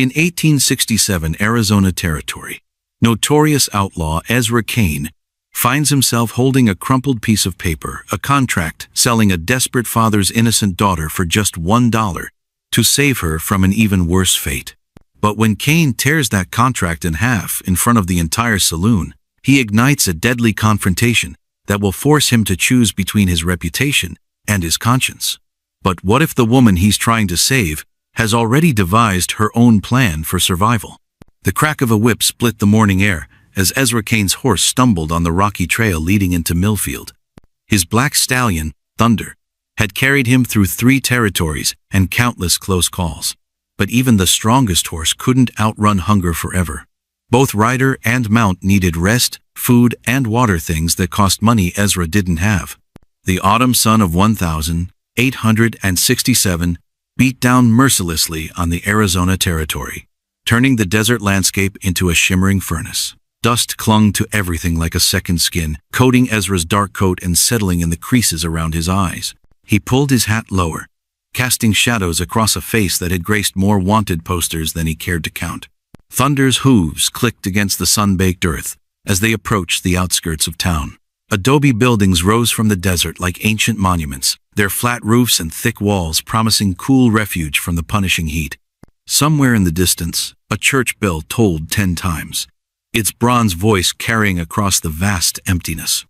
In 1867 Arizona Territory, notorious outlaw Ezra Kane finds himself holding a crumpled piece of paper, a contract selling a desperate father's innocent daughter for just $1 to save her from an even worse fate. But when Kane tears that contract in half in front of the entire saloon, he ignites a deadly confrontation that will force him to choose between his reputation and his conscience. But what if the woman he's trying to save has already devised her own plan for survival? The crack of a whip split the morning air as Ezra Kane's horse stumbled on the rocky trail leading into Millfield. His black stallion, Thunder, had carried him through 3 territories and countless close calls. But even the strongest horse couldn't outrun hunger forever. Both rider and mount needed rest, food, and water, things that cost money Ezra didn't have. The autumn sun of 1867 beat down mercilessly on the Arizona Territory, turning the desert landscape into a shimmering furnace. Dust clung to everything like a second skin, coating Ezra's dark coat and settling in the creases around his eyes. He pulled his hat lower, casting shadows across a face that had graced more wanted posters than he cared to count. Thunder's hooves clicked against the sun-baked earth as they approached the outskirts of town. Adobe buildings rose from the desert like ancient monuments, their flat roofs and thick walls promising cool refuge from the punishing heat. Somewhere in the distance, a church bell tolled 10 times, its bronze voice carrying across the vast emptiness.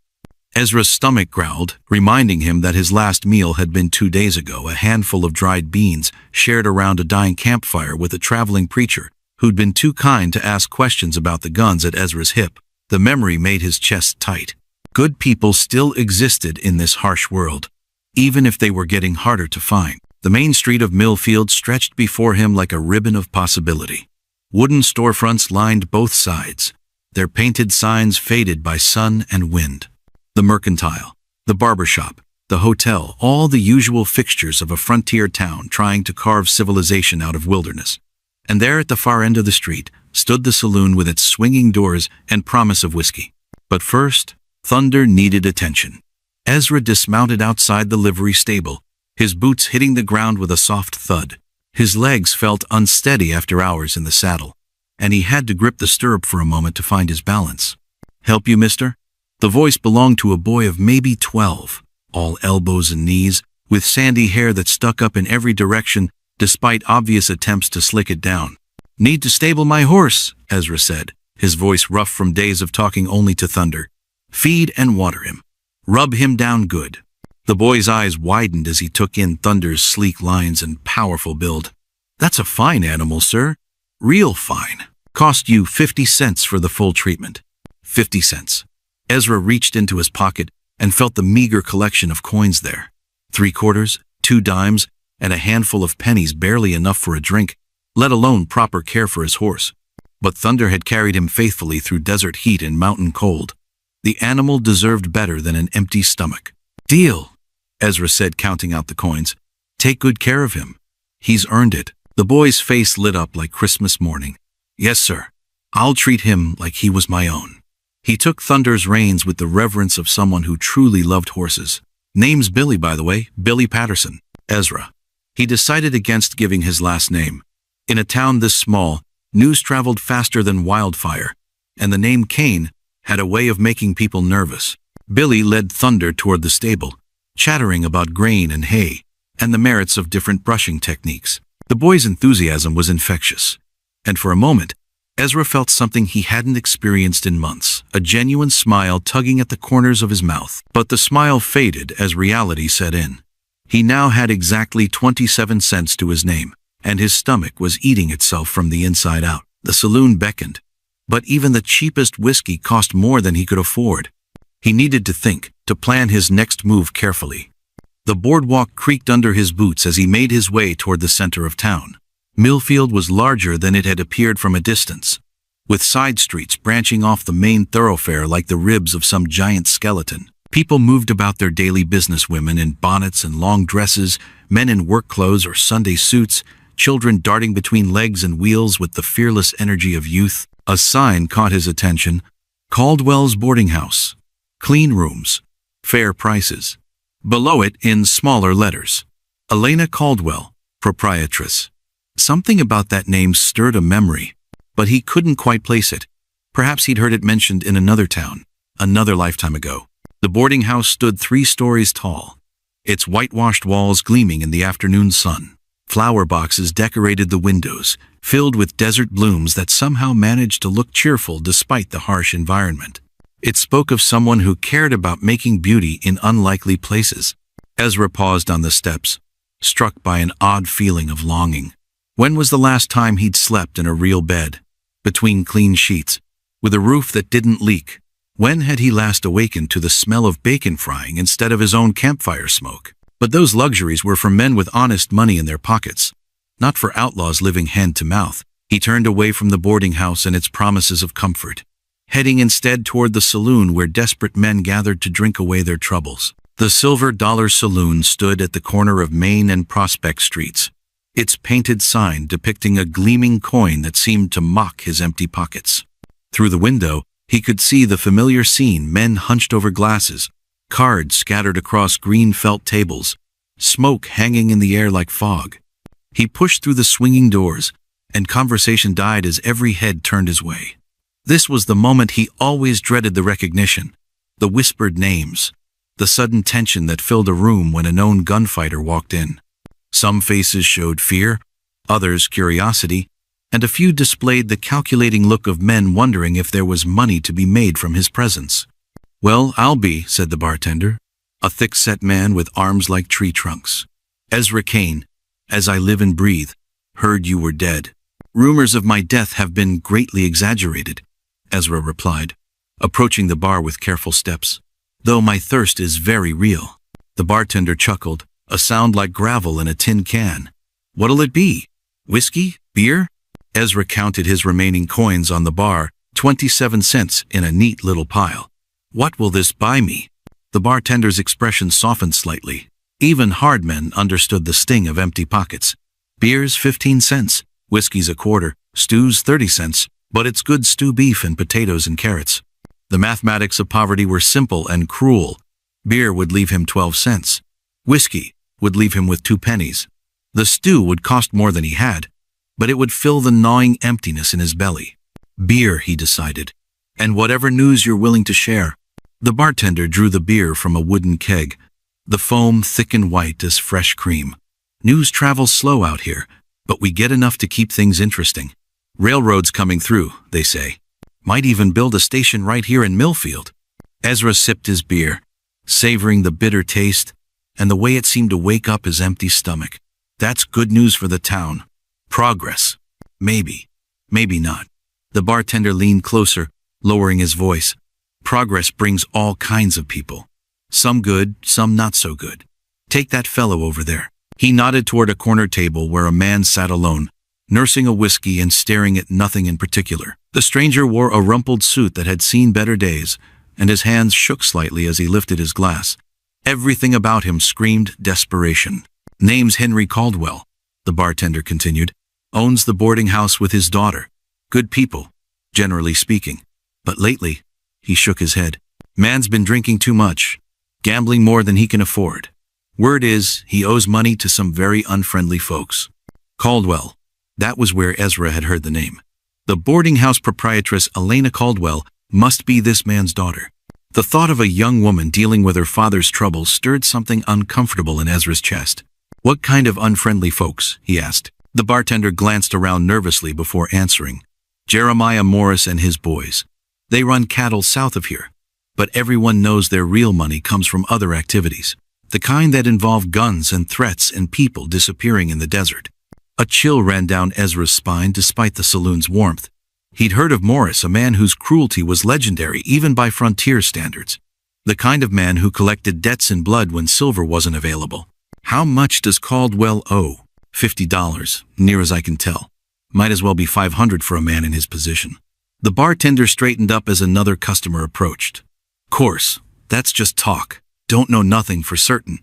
Ezra's stomach growled, reminding him that his last meal had been 2 days ago, a handful of dried beans shared around a dying campfire with a traveling preacher who'd been too kind to ask questions about the guns at Ezra's hip. The memory made his chest tight. Good people still existed in this harsh world, even if they were getting harder to find. The main street of Millfield stretched before him like a ribbon of possibility. Wooden storefronts lined both sides, their painted signs faded by sun and wind. The mercantile, the barber shop, the hotel, all the usual fixtures of a frontier town trying to carve civilization out of wilderness. And there at the far end of the street stood the saloon with its swinging doors and promise of whiskey. But first, Thunder needed attention. Ezra dismounted outside the livery stable, his boots hitting the ground with a soft thud. His legs felt unsteady after hours in the saddle, and he had to grip the stirrup for a moment to find his balance. "Help you, mister?" The voice belonged to a boy of maybe 12, all elbows and knees, with sandy hair that stuck up in every direction despite obvious attempts to slick it down. "Need to stable my horse," Ezra said, his voice rough from days of talking only to Thunder. "Feed and water him. Rub him down good." The boy's eyes widened as he took in Thunder's sleek lines and powerful build. "That's a fine animal, sir. Real fine. Cost you 50 cents for the full treatment." 50 cents. Ezra reached into his pocket and felt the meager collection of coins there. 3 quarters, 2 dimes, and a handful of pennies, barely enough for a drink, let alone proper care for his horse. But Thunder had carried him faithfully through desert heat and mountain cold. The animal deserved better than an empty stomach. "Deal," Ezra said, counting out the coins. "Take good care of him. He's earned it." The boy's face lit up like Christmas morning. "Yes, sir. I'll treat him like he was my own." He took Thunder's reins with the reverence of someone who truly loved horses. "Name's Billy, by the way, Billy Patterson." Ezra. He decided against giving his last name. In a town this small, news traveled faster than wildfire, and the name Kane had a way of making people nervous. Billy led Thunder toward the stable, chattering about grain and hay, and the merits of different brushing techniques. The boy's enthusiasm was infectious, and for a moment, Ezra felt something he hadn't experienced in months, a genuine smile tugging at the corners of his mouth. But the smile faded as reality set in. He now had exactly 27 cents to his name, and his stomach was eating itself from the inside out. The saloon beckoned, but even the cheapest whiskey cost more than he could afford. He needed to think, to plan his next move carefully. The boardwalk creaked under his boots as he made his way toward the center of town. Millfield was larger than it had appeared from a distance, with side streets branching off the main thoroughfare like the ribs of some giant skeleton. People moved about their daily business, women in bonnets and long dresses, men in work clothes or Sunday suits, children darting between legs and wheels with the fearless energy of youth. A sign caught his attention: Caldwell's Boarding House. Clean rooms. Fair prices. Below it, in smaller letters, Elena Caldwell, proprietress. Something about that name stirred a memory, but he couldn't quite place it. Perhaps he'd heard it mentioned in another town, another lifetime ago. The boarding house stood 3 stories tall, its whitewashed walls gleaming in the afternoon sun. Flower boxes decorated the windows, filled with desert blooms that somehow managed to look cheerful despite the harsh environment. It spoke of someone who cared about making beauty in unlikely places. Ezra paused on the steps, struck by an odd feeling of longing. When was the last time he'd slept in a real bed, between clean sheets, with a roof that didn't leak? When had he last awakened to the smell of bacon frying instead of his own campfire smoke? But those luxuries were for men with honest money in their pockets, not for outlaws living hand to mouth. He turned away from the boarding house and its promises of comfort, heading instead toward the saloon where desperate men gathered to drink away their troubles. The Silver Dollar Saloon stood at the corner of Main and Prospect Streets, its painted sign depicting a gleaming coin that seemed to mock his empty pockets. Through the window, he could see the familiar scene: men hunched over glasses, cards scattered across green felt tables, smoke hanging in the air like fog. He pushed through the swinging doors, and conversation died as every head turned his way. This was the moment he always dreaded: the recognition, the whispered names, the sudden tension that filled a room when a known gunfighter walked in. Some faces showed fear, others curiosity, and a few displayed the calculating look of men wondering if there was money to be made from his presence. "Well, I'll be," said the bartender, a thick-set man with arms like tree trunks. "Ezra Kane, as I live and breathe, heard you were dead. Rumors of my death have been greatly exaggerated," Ezra replied, approaching the bar with careful steps. "Though my thirst is very real." The bartender chuckled, a sound like gravel in a tin can. "What'll it be? Whiskey? Beer?" Ezra counted his remaining coins on the bar, 27 cents in a neat little pile. "What will this buy me?" The bartender's expression softened slightly. Even hard men understood the sting of empty pockets. "Beer's 15 cents, whiskey's a quarter, stew's 30 cents, but it's good stew beef and potatoes and carrots." The mathematics of poverty were simple and cruel. Beer would leave him 12 cents. Whiskey would leave him with 2 pennies. The stew would cost more than he had, but it would fill the gnawing emptiness in his belly. "Beer," he decided, "and whatever news you're willing to share." The bartender drew the beer from a wooden keg, the foam thick and white as fresh cream. "News travels slow out here, but we get enough to keep things interesting. Railroads coming through, they say. Might even build a station right here in Millfield." Ezra sipped his beer, savoring the bitter taste and the way it seemed to wake up his empty stomach. That's good news for the town. Progress. Maybe. Maybe not. The bartender leaned closer, lowering his voice. Progress brings all kinds of people. Some good, some not so good. Take that fellow over there. He nodded toward a corner table where a man sat alone, nursing a whiskey and staring at nothing in particular. The stranger wore a rumpled suit that had seen better days, and his hands shook slightly as he lifted his glass. Everything about him screamed desperation. "Name's Henry Caldwell," the bartender continued. "Owns the boarding house with his daughter. Good people, generally speaking. But lately," he shook his head, "man's been drinking too much, gambling more than he can afford. Word is, he owes money to some very unfriendly folks." Caldwell. That was where Ezra had heard the name. The boarding house proprietress Elena Caldwell must be this man's daughter. The thought of a young woman dealing with her father's troubles stirred something uncomfortable in Ezra's chest. "What kind of unfriendly folks?" he asked. The bartender glanced around nervously before answering. "Jeremiah Morris and his boys. They run cattle south of here, but everyone knows their real money comes from other activities, the kind that involve guns and threats and people disappearing in the desert." A chill ran down Ezra's spine despite the saloon's warmth. He'd heard of Morris, a man whose cruelty was legendary even by frontier standards. The kind of man who collected debts in blood when silver wasn't available. "How much does Caldwell owe?" $50, near as I can tell. Might as well be $500 for a man in his position. The bartender straightened up as another customer approached. "Course, that's just talk. Don't know nothing for certain."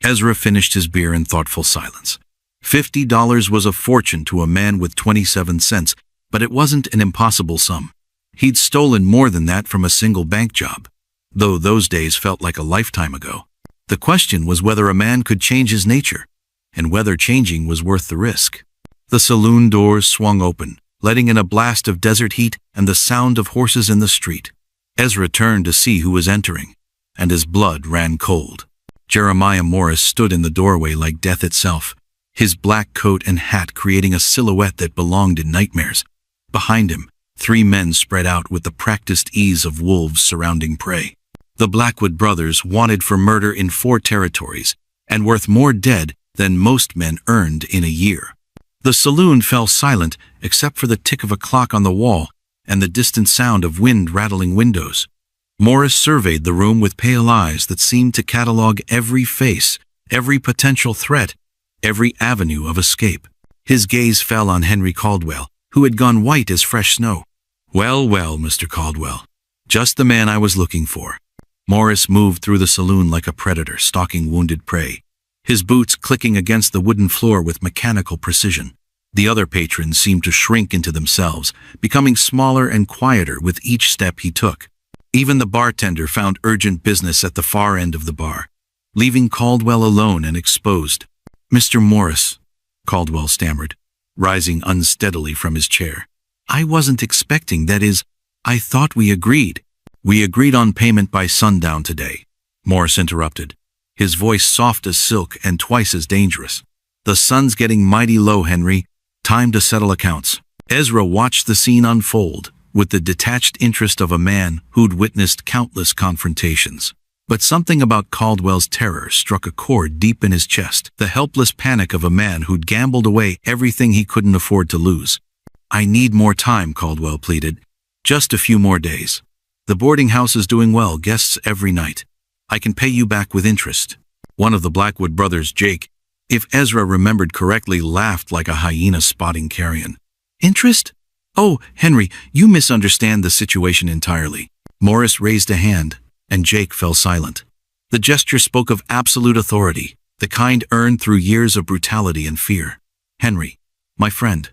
Ezra finished his beer in thoughtful silence. $50 was a fortune to a man with 27 cents, but it wasn't an impossible sum. He'd stolen more than that from a single bank job, though those days felt like a lifetime ago. The question was whether a man could change his nature, and whether changing was worth the risk. The saloon doors swung open, letting in a blast of desert heat and the sound of horses in the street. Ezra turned to see who was entering, and his blood ran cold. Jeremiah Morris stood in the doorway like death itself, his black coat and hat creating a silhouette that belonged in nightmares. Behind him, 3 men spread out with the practiced ease of wolves surrounding prey. The Blackwood brothers wanted for murder in 4 territories, and worth more dead than most men earned in a year. The saloon fell silent except for the tick of a clock on the wall and the distant sound of wind rattling windows. Morris surveyed the room with pale eyes that seemed to catalog every face, every potential threat, every avenue of escape. His gaze fell on Henry Caldwell, who had gone white as fresh snow. "Well, well, Mr. Caldwell. Just the man I was looking for." Morris moved through the saloon like a predator stalking wounded prey, his boots clicking against the wooden floor with mechanical precision. The other patrons seemed to shrink into themselves, becoming smaller and quieter with each step he took. Even the bartender found urgent business at the far end of the bar, leaving Caldwell alone and exposed. "Mr. Morris," Caldwell stammered, rising unsteadily from his chair. "I wasn't expecting, that is, I thought we agreed." "We agreed on payment by sundown today," Morris interrupted, his voice soft as silk and twice as dangerous. "The sun's getting mighty low, Henry. Time to settle accounts." Ezra watched the scene unfold with the detached interest of a man who'd witnessed countless confrontations. But something about Caldwell's terror struck a chord deep in his chest, the helpless panic of a man who'd gambled away everything he couldn't afford to lose. "I need more time," Caldwell pleaded. "Just a few more days. The boarding house is doing well, guests every night. I can pay you back with interest." One of the Blackwood brothers, Jake, if Ezra remembered correctly, laughed like a hyena spotting carrion. "Interest? Oh, Henry, you misunderstand the situation entirely." Morris raised a hand, and Jake fell silent. The gesture spoke of absolute authority, the kind earned through years of brutality and fear. "Henry, my friend,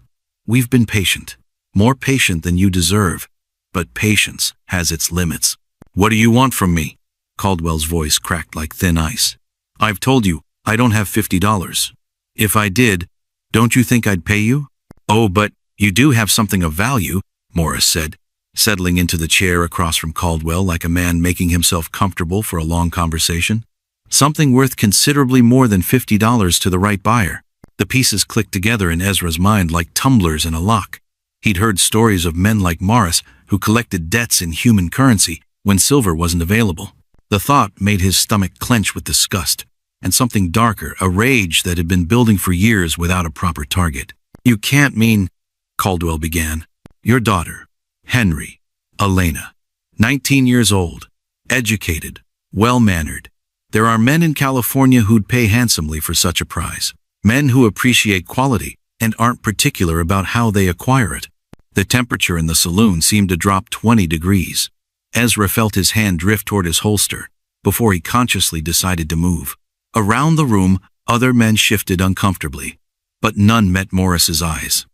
we've been patient, more patient than you deserve, but patience has its limits." "What do you want from me?" Caldwell's voice cracked like thin ice. "I've told you, I don't have $50. If I did, don't you think I'd pay you?" "Oh, but you do have something of value," Morris said, settling into the chair across from Caldwell like a man making himself comfortable for a long conversation. "Something worth considerably more than $50 to the right buyer." The pieces clicked together in Ezra's mind like tumblers in a lock. He'd heard stories of men like Morris who collected debts in human currency when silver wasn't available. The thought made his stomach clench with disgust, and something darker, a rage that had been building for years without a proper target. "You can't mean," Caldwell began. "Your daughter, Henry, Elena, 19 years old, educated, well-mannered. There are men in California who'd pay handsomely for such a prize. Men who appreciate quality and aren't particular about how they acquire it." The temperature in the saloon seemed to drop 20 degrees. Ezra felt his hand drift toward his holster before he consciously decided to move. Around the room, other men shifted uncomfortably, but none met Morris's eyes.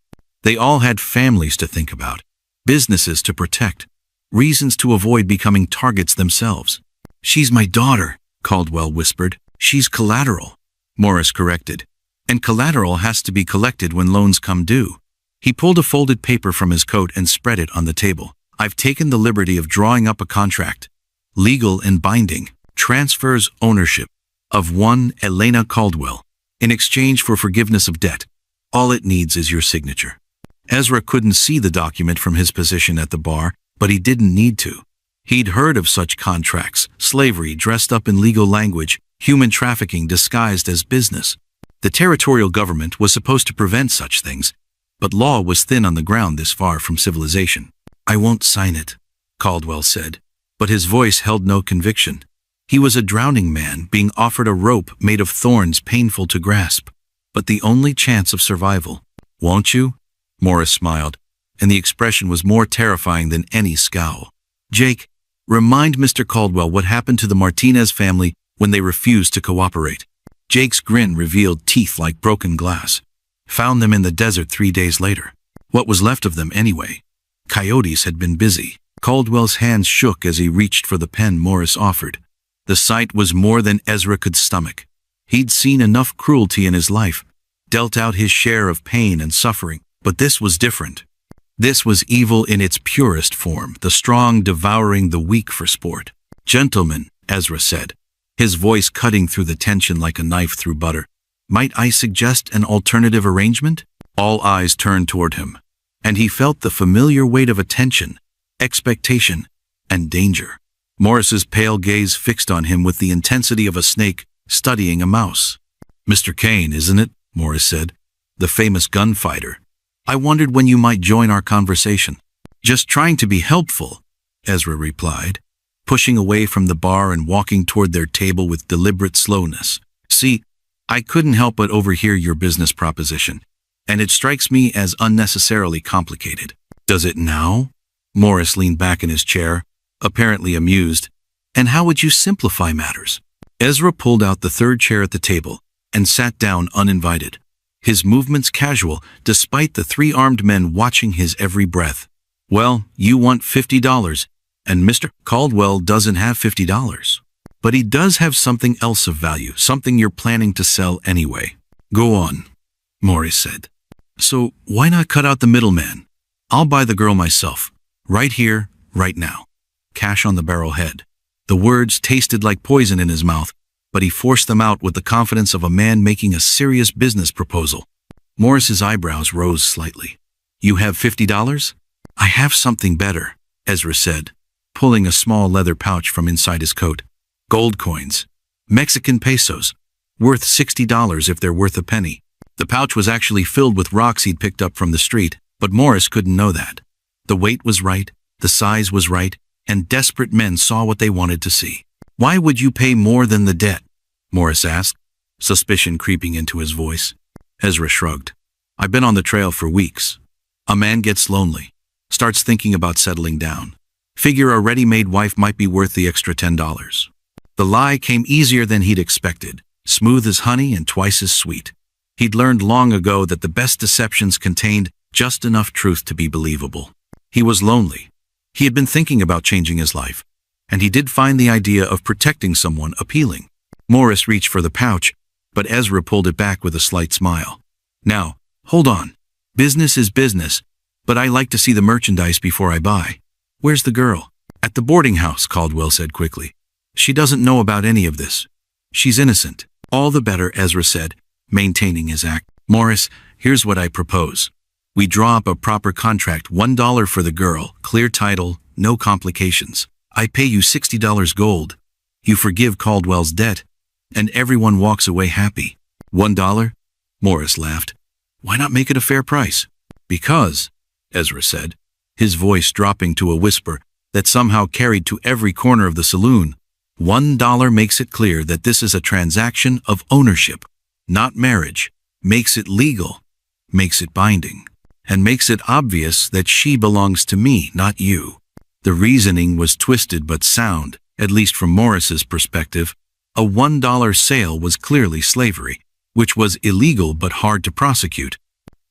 They all had families to think about, businesses to protect, reasons to avoid becoming targets themselves. "She's my daughter," Caldwell whispered. "She's collateral," Morris corrected. "And collateral has to be collected when loans come due." He pulled a folded paper from his coat and spread it on the table. "I've taken the liberty of drawing up a contract, legal and binding, transfers ownership of one Elena Caldwell in exchange for forgiveness of debt. All it needs is your signature." Ezra couldn't see the document from his position at the bar, but he didn't need to. He'd heard of such contracts, slavery dressed up in legal language, human trafficking disguised as business. The territorial government was supposed to prevent such things, but law was thin on the ground this far from civilization. "I won't sign it," Caldwell said, but his voice held no conviction. He was a drowning man being offered a rope made of thorns painful to grasp, but the only chance of survival. "Won't you?" Morris smiled, and the expression was more terrifying than any scowl. "Jake, remind Mr. Caldwell what happened to the Martinez family when they refused to cooperate." Jake's grin revealed teeth like broken glass. "Found them in the desert 3 days later. What was left of them anyway? Coyotes had been busy." Caldwell's hands shook as he reached for the pen Morris offered. The sight was more than Ezra could stomach. He'd seen enough cruelty in his life. dealt out his share of pain and suffering, but this was different. This was evil in its purest form, the strong devouring the weak for sport. "Gentlemen," Ezra said, his voice cutting through the tension like a knife through butter, "might I suggest an alternative arrangement?" All eyes turned toward him, and he felt the familiar weight of attention, expectation, and danger. Morris's pale gaze fixed on him with the intensity of a snake studying a mouse. "Mr. Kane, isn't it?" Morris said. "The famous gunfighter. I wondered when you might join our conversation." "Just trying to be helpful," Ezra replied, pushing away from the bar and walking toward their table with deliberate slowness. "See, I couldn't help but overhear your business proposition, and it strikes me as unnecessarily complicated." "Does it now?" Morris leaned back in his chair, apparently amused. "And how would you simplify matters?" Ezra pulled out the third chair at the table and sat down uninvited, his movements casual despite the three armed men watching his every breath. "Well, you want $50, and Mr. Caldwell doesn't have $50. But he does have something else of value, something you're planning to sell anyway." "Go on," Morris said. "So why not cut out the middleman? I'll buy the girl myself, right here, right now. Cash on the barrelhead." The words tasted like poison in his mouth, but he forced them out with the confidence of a man making a serious business proposal. Morris's eyebrows rose slightly. "You have $50? I have something better," Ezra said, pulling a small leather pouch from inside his coat. "Gold coins. Mexican pesos. Worth $60 if they're worth a penny." The pouch was actually filled with rocks he'd picked up from the street, but Morris couldn't know that. The weight was right, the size was right, and desperate men saw what they wanted to see. "Why would you pay more than the debt?" Morris asked, suspicion creeping into his voice. Ezra shrugged. "I've been on the trail for weeks. A man gets lonely, starts thinking about settling down. Figure a ready-made wife might be worth the extra $10. The lie came easier than he'd expected, smooth as honey and twice as sweet. He'd learned long ago that the best deceptions contained just enough truth to be believable. He was lonely. He had been thinking about changing his life, and he did find the idea of protecting someone appealing. Morris reached for the pouch, but Ezra pulled it back with a slight smile. "Now, hold on. Business is business, but I like to see the merchandise before I buy. Where's the girl?" "At the boarding house," Caldwell said quickly. "She doesn't know about any of this. She's innocent." "All the better," Ezra said, maintaining his act. "Morris, here's what I propose. We draw up a proper contract, $1 for the girl, clear title, no complications. I pay you $60 gold. You forgive Caldwell's debt, and everyone walks away happy." $1? Morris laughed. "Why not make it a fair price?" "Because," Ezra said, his voice dropping to a whisper that somehow carried to every corner of the saloon, $1 makes it clear that this is a transaction of ownership, not marriage, makes it legal, makes it binding, and makes it obvious that she belongs to me, not you." The reasoning was twisted but sound, at least from Morris's perspective. A $1 sale was clearly slavery, which was illegal but hard to prosecute.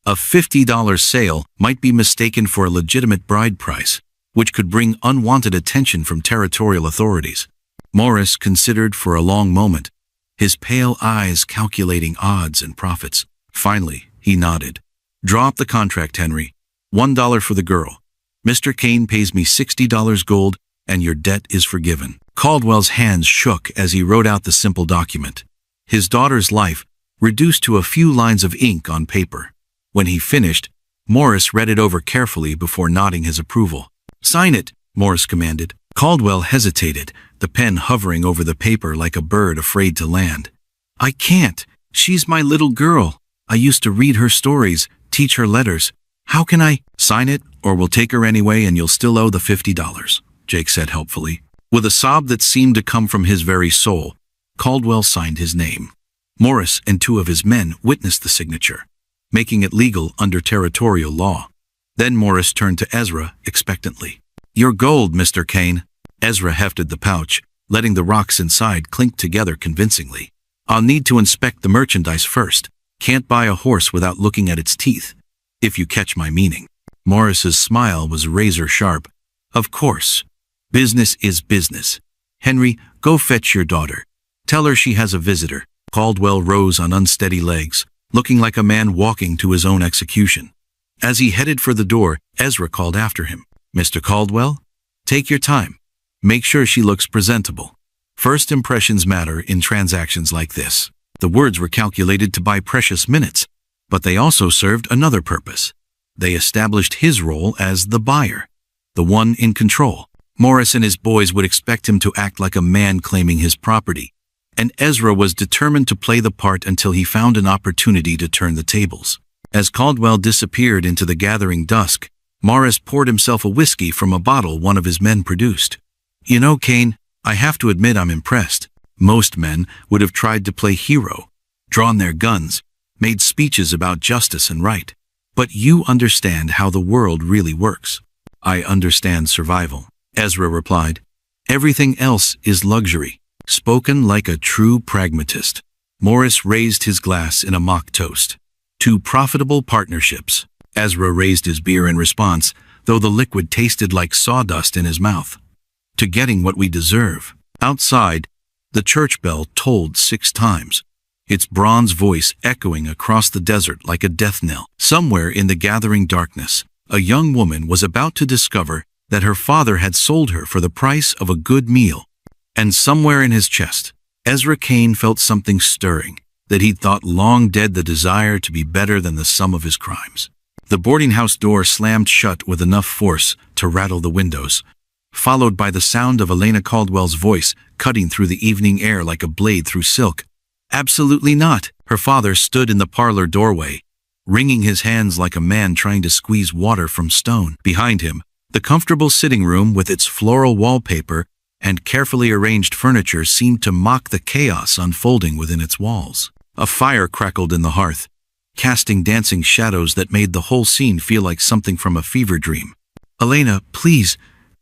A $50 sale might be mistaken for a legitimate bride price, which could bring unwanted attention from territorial authorities. Morris considered for a long moment, his pale eyes calculating odds and profits. Finally, he nodded. "Draw up the contract, Henry. $1 for the girl. Mr. Kane pays me $60 gold, and your debt is forgiven." Caldwell's hands shook as he wrote out the simple document. His daughter's life, reduced to a few lines of ink on paper. When he finished, Morris read it over carefully before nodding his approval. "Sign it," Morris commanded. Caldwell hesitated, the pen hovering over the paper like a bird afraid to land. "I can't. She's my little girl. I used to read her stories, teach her letters. How can I?" "Sign it, or we'll take her anyway and you'll still owe the $50, Jake said helpfully. With a sob that seemed to come from his very soul, Caldwell signed his name. Morris and two of his men witnessed the signature, making it legal under territorial law. Then Morris turned to Ezra expectantly. "Your gold, Mr. Kane." Ezra hefted the pouch, letting the rocks inside clink together convincingly. "I'll need to inspect the merchandise first. Can't buy a horse without looking at its teeth, if you catch my meaning." Morris's smile was razor sharp. "Of course. Business is business. Henry, go fetch your daughter. Tell her she has a visitor." Caldwell rose on unsteady legs, looking like a man walking to his own execution. As he headed for the door, Ezra called after him. "Mr. Caldwell, take your time. Make sure she looks presentable. First impressions matter in transactions like this." The words were calculated to buy precious minutes, but they also served another purpose. They established his role as the buyer, the one in control. Morris and his boys would expect him to act like a man claiming his property, and Ezra was determined to play the part until he found an opportunity to turn the tables. As Caldwell disappeared into the gathering dusk, Morris poured himself a whiskey from a bottle one of his men produced. "You know, Kane, I have to admit I'm impressed. Most men would have tried to play hero, drawn their guns, made speeches about justice and right. But you understand how the world really works." "I understand survival," Ezra replied. "Everything else is luxury." Spoken like a true pragmatist, Morris raised his glass in a mock toast. "To profitable partnerships." Ezra raised his beer in response, though the liquid tasted like sawdust in his mouth. "To getting what we deserve." Outside, the church bell tolled 6 times, its bronze voice echoing across the desert like a death knell. Somewhere in the gathering darkness, a young woman was about to discover that her father had sold her for the price of a good meal. And somewhere in his chest, Ezra Kane felt something stirring, that he'd thought long dead, the desire to be better than the sum of his crimes. The boarding house door slammed shut with enough force to rattle the windows, followed by the sound of Elena Caldwell's voice cutting through the evening air like a blade through silk. "Absolutely not." Her father stood in the parlor doorway, wringing his hands like a man trying to squeeze water from stone. Behind him, the comfortable sitting room with its floral wallpaper and carefully arranged furniture seemed to mock the chaos unfolding within its walls. A fire crackled in the hearth, casting dancing shadows that made the whole scene feel like something from a fever dream. "Elena, please,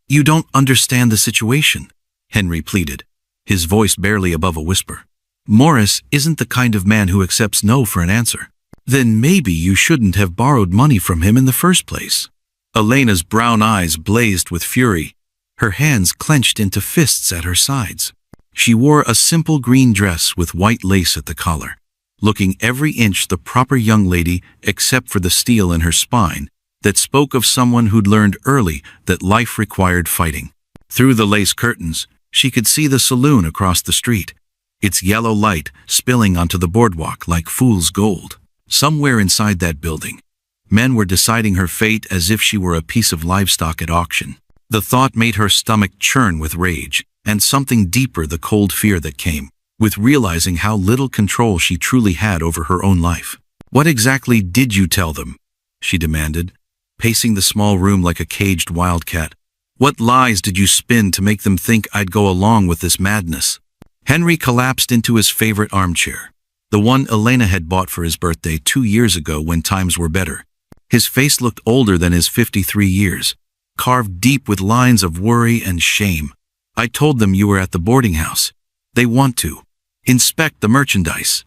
you don't understand the situation," Henry pleaded, his voice barely above a whisper. "Morris isn't the kind of man who accepts no for an answer." "Then maybe you shouldn't have borrowed money from him in the first place." Elena's brown eyes blazed with fury, her hands clenched into fists at her sides. She wore a simple green dress with white lace at the collar, looking every inch the proper young lady except for the steel in her spine that spoke of someone who'd learned early that life required fighting. Through the lace curtains, she could see the saloon across the street, its yellow light spilling onto the boardwalk like fool's gold. Somewhere inside that building, men were deciding her fate as if she were a piece of livestock at auction. The thought made her stomach churn with rage, and something deeper, the cold fear that came with realizing how little control she truly had over her own life. "What exactly did you tell them?" she demanded, pacing the small room like a caged wildcat. "What lies did you spin to make them think I'd go along with this madness?" Henry collapsed into his favorite armchair, the one Elena had bought for his birthday 2 years ago when times were better. His face looked older than his 53 years, carved deep with lines of worry and shame. "I told them you were at the boarding house. They want to inspect the merchandise."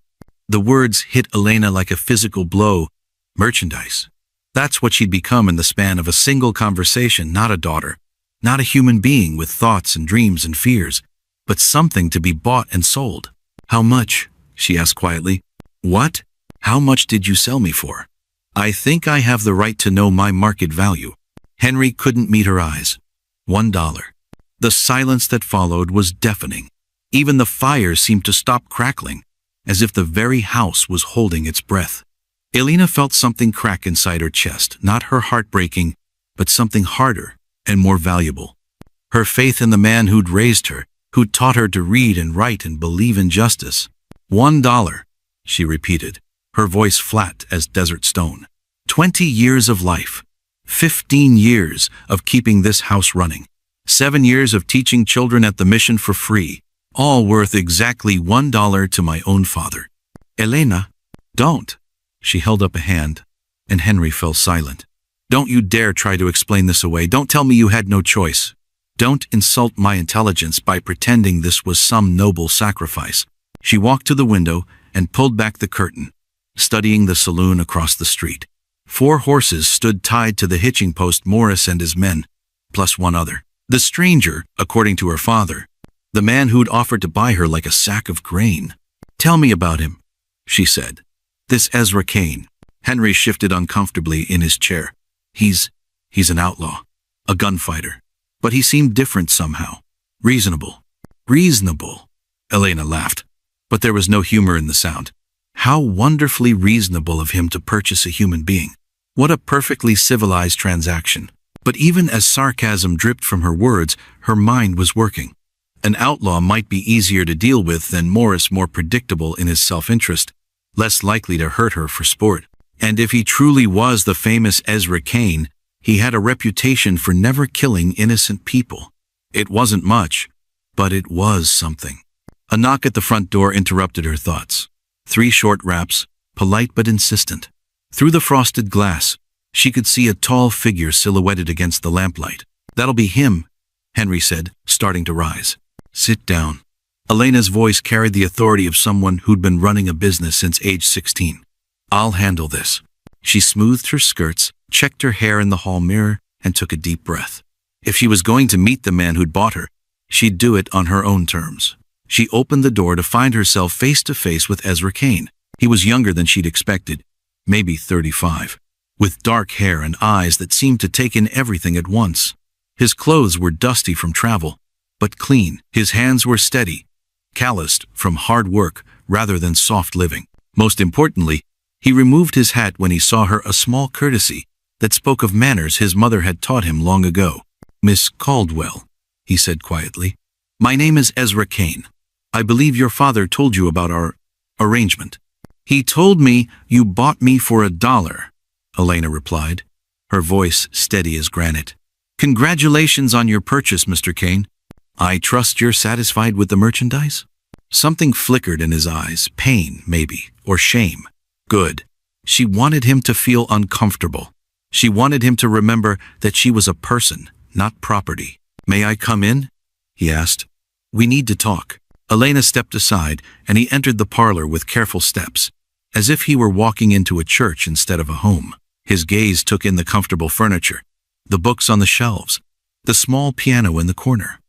The words hit Elena like a physical blow. Merchandise. That's what she'd become in the span of a single conversation, not a daughter, not a human being with thoughts and dreams and fears, but something to be bought and sold. "How much?" she asked quietly. "What? How much did you sell me for?" "I think I have the right to know my market value." Henry couldn't meet her eyes. $1. The silence that followed was deafening. Even the fire seemed to stop crackling, as if the very house was holding its breath. Elena felt something crack inside her chest, not her heart breaking, but something harder and more valuable. Her faith in the man who'd raised her, who'd taught her to read and write and believe in justice. $1, she repeated, her voice flat as desert stone. 20 years of life. 15 years of keeping this house running. 7 years of teaching children at the mission for free, all worth exactly $1 to my own father. "Elena, don't." She held up a hand, and Henry fell silent. "Don't you dare try to explain this away. Don't tell me you had no choice. Don't insult my intelligence by pretending this was some noble sacrifice." She walked to the window and pulled back the curtain, studying the saloon across the street. 4 horses stood tied to the hitching post, Morris and his men, plus one other. The stranger, according to her father, the man who'd offered to buy her like a sack of grain. "Tell me about him," she said, This Ezra Kane. Henry shifted uncomfortably in his chair. He's an outlaw. A gunfighter. But he seemed different somehow. Reasonable. Reasonable. Elena laughed. But there was no humor in the sound. How wonderfully reasonable of him to purchase a human being. What a perfectly civilized transaction. But even as sarcasm dripped from her words, her mind was working. An outlaw might be easier to deal with than Morris, more predictable in his self-interest, less likely to hurt her for sport. And if he truly was the famous Ezra Kane, he had a reputation for never killing innocent people. It wasn't much, but it was something. A knock at the front door interrupted her thoughts. 3 short raps, polite but insistent. Through the frosted glass, she could see a tall figure silhouetted against the lamplight. "That'll be him," Henry said, starting to rise. "Sit down." Elena's voice carried the authority of someone who'd been running a business since age 16. "I'll handle this." She smoothed her skirts, checked her hair in the hall mirror, and took a deep breath. If she was going to meet the man who'd bought her, she'd do it on her own terms. She opened the door to find herself face to face with Ezra Kane. He was younger than she'd expected, maybe 35, with dark hair and eyes that seemed to take in everything at once. His clothes were dusty from travel, but clean. His hands were steady, calloused from hard work rather than soft living. Most importantly, he removed his hat when he saw her, a small courtesy that spoke of manners his mother had taught him long ago. "Miss Caldwell," he said quietly, "my name is Ezra Kane. I believe your father told you about our arrangement." "He told me you bought me for $1, Elena replied, her voice steady as granite. "Congratulations on your purchase, Mr. Kane. I trust you're satisfied with the merchandise?" Something flickered in his eyes, pain, maybe, or shame. Good. She wanted him to feel uncomfortable. She wanted him to remember that she was a person, not property. "May I come in?" he asked. "We need to talk." Elena stepped aside, and he entered the parlor with careful steps, as if he were walking into a church instead of a home. His gaze took in the comfortable furniture, the books on the shelves, the small piano in the corner.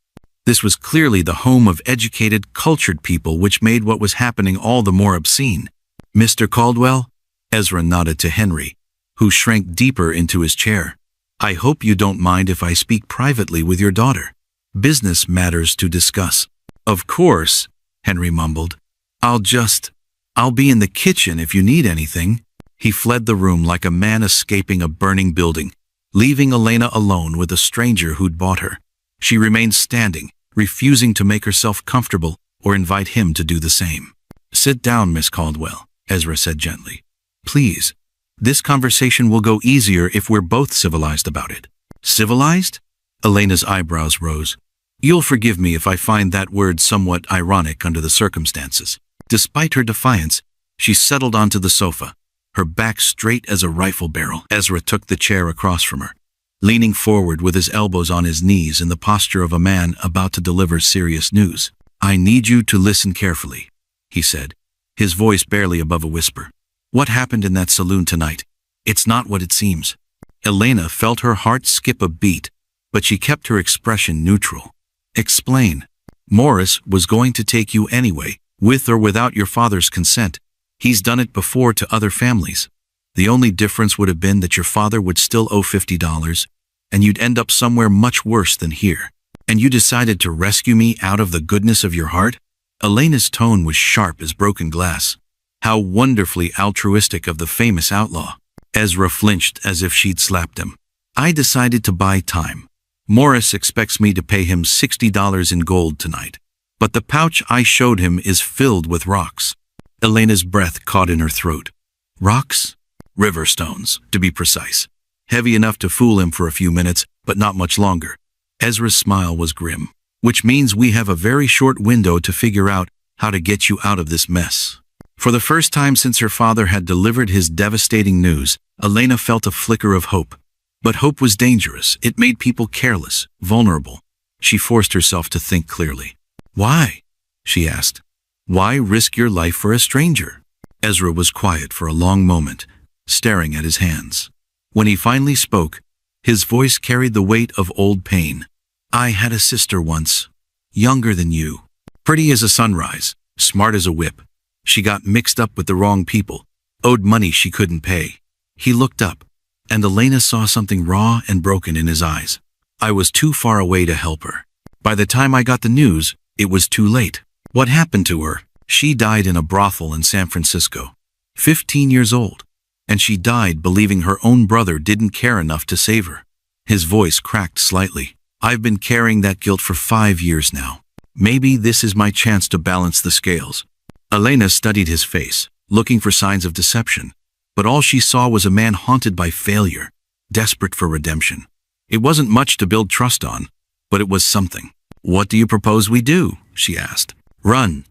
This was clearly the home of educated, cultured people, which made what was happening all the more obscene. "Mr. Caldwell?" Ezra nodded to Henry, who shrank deeper into his chair. "I hope you don't mind if I speak privately with your daughter. Business matters to discuss." "Of course," Henry mumbled. I'll be in the kitchen if you need anything." He fled the room like a man escaping a burning building, leaving Elena alone with a stranger who'd bought her. She remained standing, refusing to make herself comfortable or invite him to do the same. "Sit down, Miss Caldwell," Ezra said gently. "Please. This conversation will go easier if we're both civilized about it." "Civilized?" Elena's eyebrows rose. "You'll forgive me if I find that word somewhat ironic under the circumstances." Despite her defiance, she settled onto the sofa, her back straight as a rifle barrel. Ezra took the chair across from her, leaning forward with his elbows on his knees in the posture of a man about to deliver serious news. "I need you to listen carefully," he said, his voice barely above a whisper. "What happened in that saloon tonight? It's not what it seems." Elena felt her heart skip a beat, but she kept her expression neutral. "Explain." "Morris was going to take you anyway, with or without your father's consent. He's done it before to other families. The only difference would have been that your father would still owe $50, and you'd end up somewhere much worse than here. And you decided to rescue me out of the goodness of your heart?" Elena's tone was sharp as broken glass. How wonderfully altruistic of the famous outlaw. Ezra flinched as if she'd slapped him. "I decided to buy time. Morris expects me to pay him $60 in gold tonight. But the pouch I showed him is filled with rocks." Elena's breath caught in her throat. "Rocks?" "River stones, to be precise. Heavy enough to fool him for a few minutes, but not much longer." Ezra's smile was grim. "Which means we have a very short window to figure out how to get you out of this mess." For the first time since her father had delivered his devastating news, Elena felt a flicker of hope. But hope was dangerous. It made people careless, vulnerable. She forced herself to think clearly. "Why?" she asked. "Why risk your life for a stranger?" Ezra was quiet for a long moment, staring at his hands. When he finally spoke, his voice carried the weight of old pain. "I had a sister once, younger than you, pretty as a sunrise, smart as a whip. She got mixed up with the wrong people, owed money she couldn't pay. He looked up, and Elena saw something raw and broken in his eyes. I was too far away to help her. By the time I got the news, it was too late. What happened to her? She died in a brothel in San Francisco. 15 years old. And she died believing her own brother didn't care enough to save her. His voice cracked slightly. I've been carrying that guilt for 5 years now. Maybe this is my chance to balance the scales. Elena studied his face, looking for signs of deception. But all she saw was a man haunted by failure, desperate for redemption. It wasn't much to build trust on, but it was something. What do you propose we do? She asked. Run,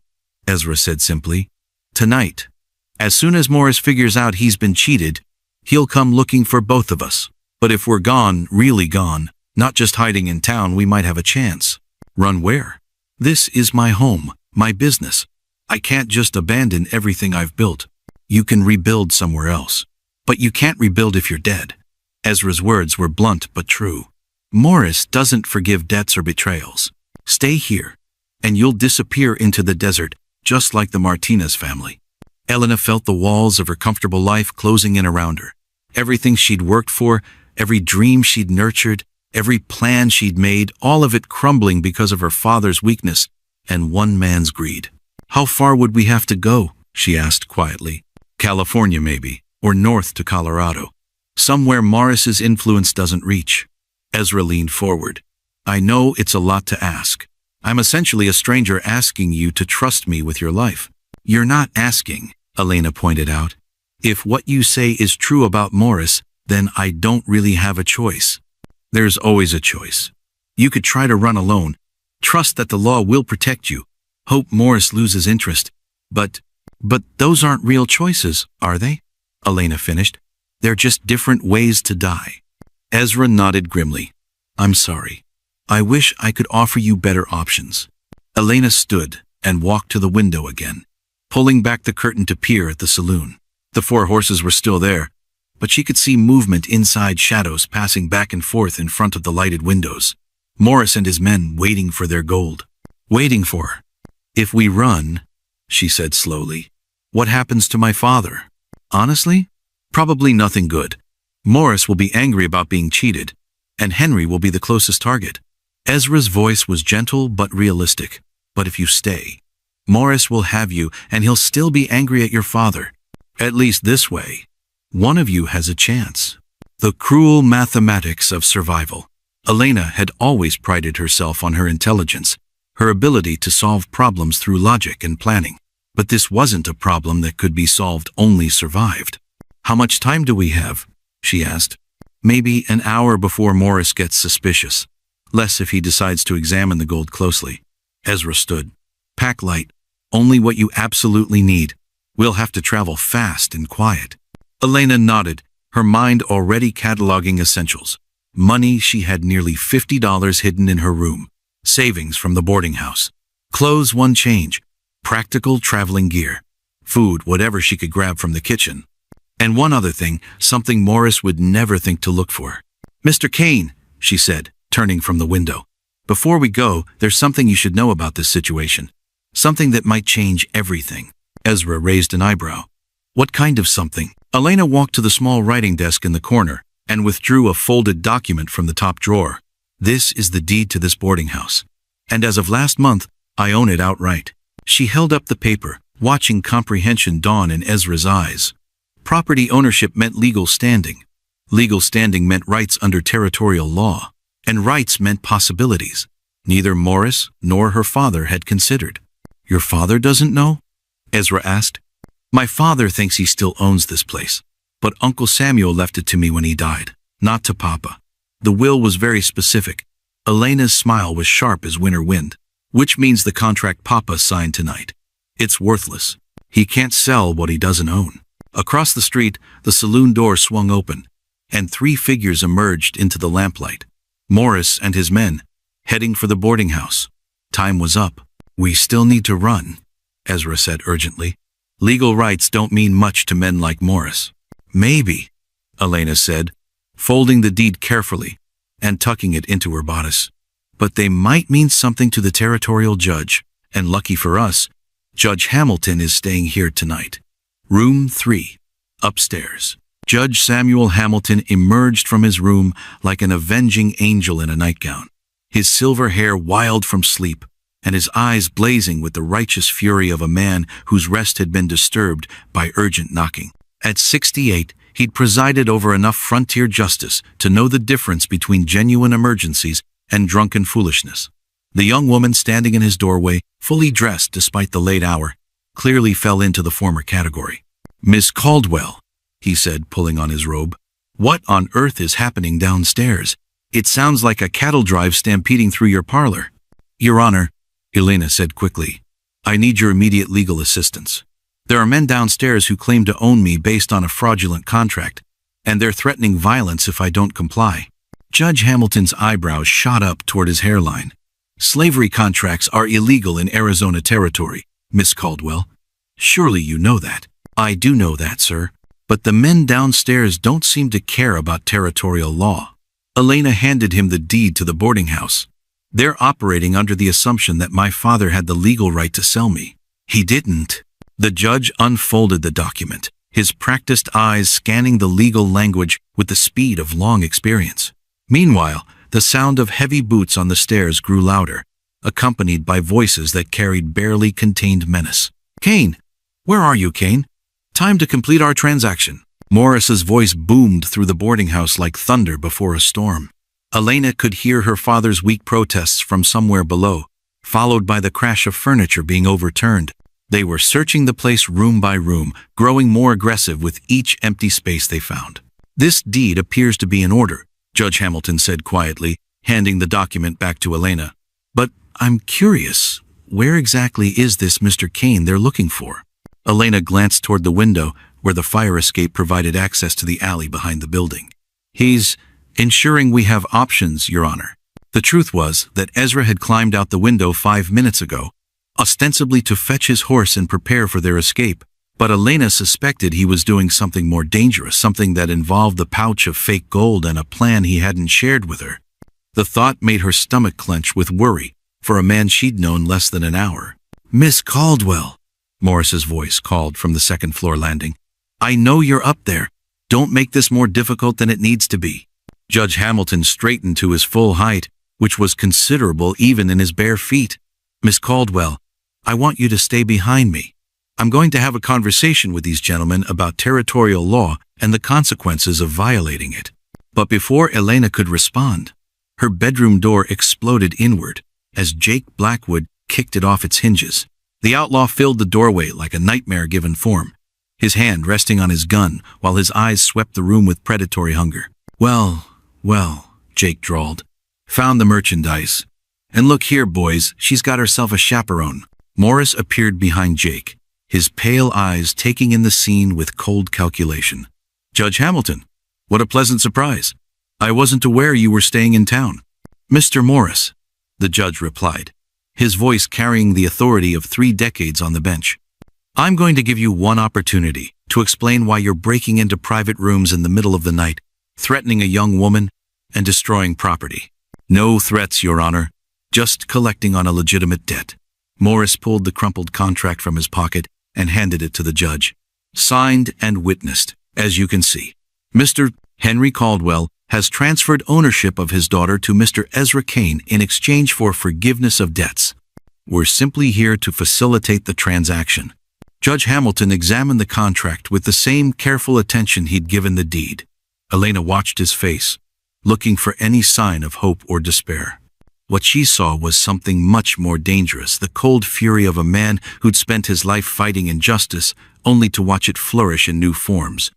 Ezra said simply. Tonight. As soon as Morris figures out he's been cheated, he'll come looking for both of us. But if we're gone, really gone, not just hiding in town, we might have a chance. Run where? This is my home, my business. I can't just abandon everything I've built. You can rebuild somewhere else. But you can't rebuild if you're dead. Ezra's words were blunt but true. Morris doesn't forgive debts or betrayals. Stay here, and you'll disappear into the desert, just like the Martinez family. Elena felt the walls of her comfortable life closing in around her. Everything she'd worked for, every dream she'd nurtured, every plan she'd made, all of it crumbling because of her father's weakness and one man's greed. How far would we have to go? She asked quietly. California maybe, or north to Colorado. Somewhere Morris's influence doesn't reach. Ezra leaned forward. I know it's a lot to ask. I'm essentially a stranger asking you to trust me with your life. You're not asking, Elena pointed out. If what you say is true about Morris, then I don't really have a choice. There's always a choice. You could try to run alone, trust that the law will protect you, hope Morris loses interest. But those aren't real choices, are they? Elena finished. They're just different ways to die. Ezra nodded grimly. I'm sorry. I wish I could offer you better options. Elena stood and walked to the window again, pulling back the curtain to peer at the saloon. The 4 horses were still there, but she could see movement inside, shadows passing back and forth in front of the lighted windows. Morris and his men waiting for their gold. Waiting for. If we run, she said slowly, what happens to my father? Honestly? Probably nothing good. Morris will be angry about being cheated, and Henry will be the closest target. Ezra's voice was gentle but realistic. But if you stay, Morris will have you, and he'll still be angry at your father. At least this way, one of you has a chance. The cruel mathematics of survival. Elena had always prided herself on her intelligence, her ability to solve problems through logic and planning. But this wasn't a problem that could be solved, only survived. How much time do we have? She asked. Maybe an hour before Morris gets suspicious. Less if he decides to examine the gold closely. Ezra stood. Pack light. Only what you absolutely need. We'll have to travel fast and quiet. Elena nodded, her mind already cataloging essentials. Money, she had nearly $50 hidden in her room. Savings from the boarding house. Clothes, one change. Practical traveling gear. Food, whatever she could grab from the kitchen. And one other thing, something Morris would never think to look for. Mr. Kane, she said, turning from the window. Before we go, there's something you should know about this situation. Something that might change everything. Ezra raised an eyebrow. What kind of something? Elena walked to the small writing desk in the corner and withdrew a folded document from the top drawer. This is the deed to this boarding house. And as of last month, I own it outright. She held up the paper, watching comprehension dawn in Ezra's eyes. Property ownership meant legal standing. Legal standing meant rights under territorial law. And rights meant possibilities. Neither Morris nor her father had considered. Your father doesn't know? Ezra asked. My father thinks he still owns this place. But Uncle Samuel left it to me when he died, not to Papa. The will was very specific. Elena's smile was sharp as winter wind. Which means the contract Papa signed tonight. It's worthless. He can't sell what he doesn't own. Across the street, the saloon door swung open, and 3 figures emerged into the lamplight. Morris and his men, heading for the boarding house. Time was up. We still need to run, Ezra said urgently. Legal rights don't mean much to men like Morris. Maybe, Elena said, folding the deed carefully and tucking it into her bodice. But they might mean something to the territorial judge, and lucky for us, Judge Hamilton is staying here tonight. Room 3. Upstairs, Judge Samuel Hamilton emerged from his room like an avenging angel in a nightgown, his silver hair wild from sleep, and his eyes blazing with the righteous fury of a man whose rest had been disturbed by urgent knocking. At 68, he'd presided over enough frontier justice to know the difference between genuine emergencies and drunken foolishness. The young woman standing in his doorway, fully dressed despite the late hour, clearly fell into the former category. "Miss Caldwell," he said, pulling on his robe. "What on earth is happening downstairs? It sounds like a cattle drive stampeding through your parlor." "Your Honor," Elena said quickly, "I need your immediate legal assistance. There are men downstairs who claim to own me based on a fraudulent contract, and they're threatening violence if I don't comply." Judge Hamilton's eyebrows shot up toward his hairline. "Slavery contracts are illegal in Arizona territory, Miss Caldwell. Surely you know that." "I do know that, sir. But the men downstairs don't seem to care about territorial law." Elena handed him the deed to the boarding house. "They're operating under the assumption that my father had the legal right to sell me. He didn't." The judge unfolded the document, his practiced eyes scanning the legal language with the speed of long experience. Meanwhile, the sound of heavy boots on the stairs grew louder, accompanied by voices that carried barely contained menace. "Kane! Where are you, Kane? Time to complete our transaction." Morris's voice boomed through the boarding house like thunder before a storm. Elena could hear her father's weak protests from somewhere below, followed by the crash of furniture being overturned. They were searching the place room by room, growing more aggressive with each empty space they found. "This deed appears to be in order," Judge Hamilton said quietly, handing the document back to Elena. "But I'm curious, where exactly is this Mr. Kane they're looking for?" Elena glanced toward the window where the fire escape provided access to the alley behind the building. "He's ensuring we have options, Your Honor." The truth was that Ezra had climbed out the window 5 minutes ago, ostensibly to fetch his horse and prepare for their escape, but Elena suspected he was doing something more dangerous, something that involved the pouch of fake gold and a plan he hadn't shared with her. The thought made her stomach clench with worry for a man she'd known less than an hour. "Miss Caldwell," Morris's voice called from the second-floor landing. "I know you're up there. Don't make this more difficult than it needs to be." Judge Hamilton straightened to his full height, which was considerable even in his bare feet. "Miss Caldwell, I want you to stay behind me. I'm going to have a conversation with these gentlemen about territorial law and the consequences of violating it." But before Elena could respond, her bedroom door exploded inward as Jake Blackwood kicked it off its hinges. The outlaw filled the doorway like a nightmare given form, his hand resting on his gun while his eyes swept the room with predatory hunger. Well, Jake drawled. "Found the merchandise. And look here, boys, she's got herself a chaperone." Morris appeared behind Jake, his pale eyes taking in the scene with cold calculation. "Judge Hamilton, what a pleasant surprise. I wasn't aware you were staying in town." "Mr. Morris," the judge replied, his voice carrying the authority of 3 decades on the bench. "I'm going to give you one opportunity to explain why you're breaking into private rooms in the middle of the night, threatening a young woman, and destroying property." "No threats, Your Honor. Just collecting on a legitimate debt." Morris pulled the crumpled contract from his pocket and handed it to the judge. "Signed and witnessed, as you can see. Mr. Henry Caldwell has transferred ownership of his daughter to Mr. Ezra Kane in exchange for forgiveness of debts. We're simply here to facilitate the transaction." Judge Hamilton examined the contract with the same careful attention he'd given the deed. Elena watched his face, looking for any sign of hope or despair. What she saw was something much more dangerous, the cold fury of a man who'd spent his life fighting injustice, only to watch it flourish in new forms.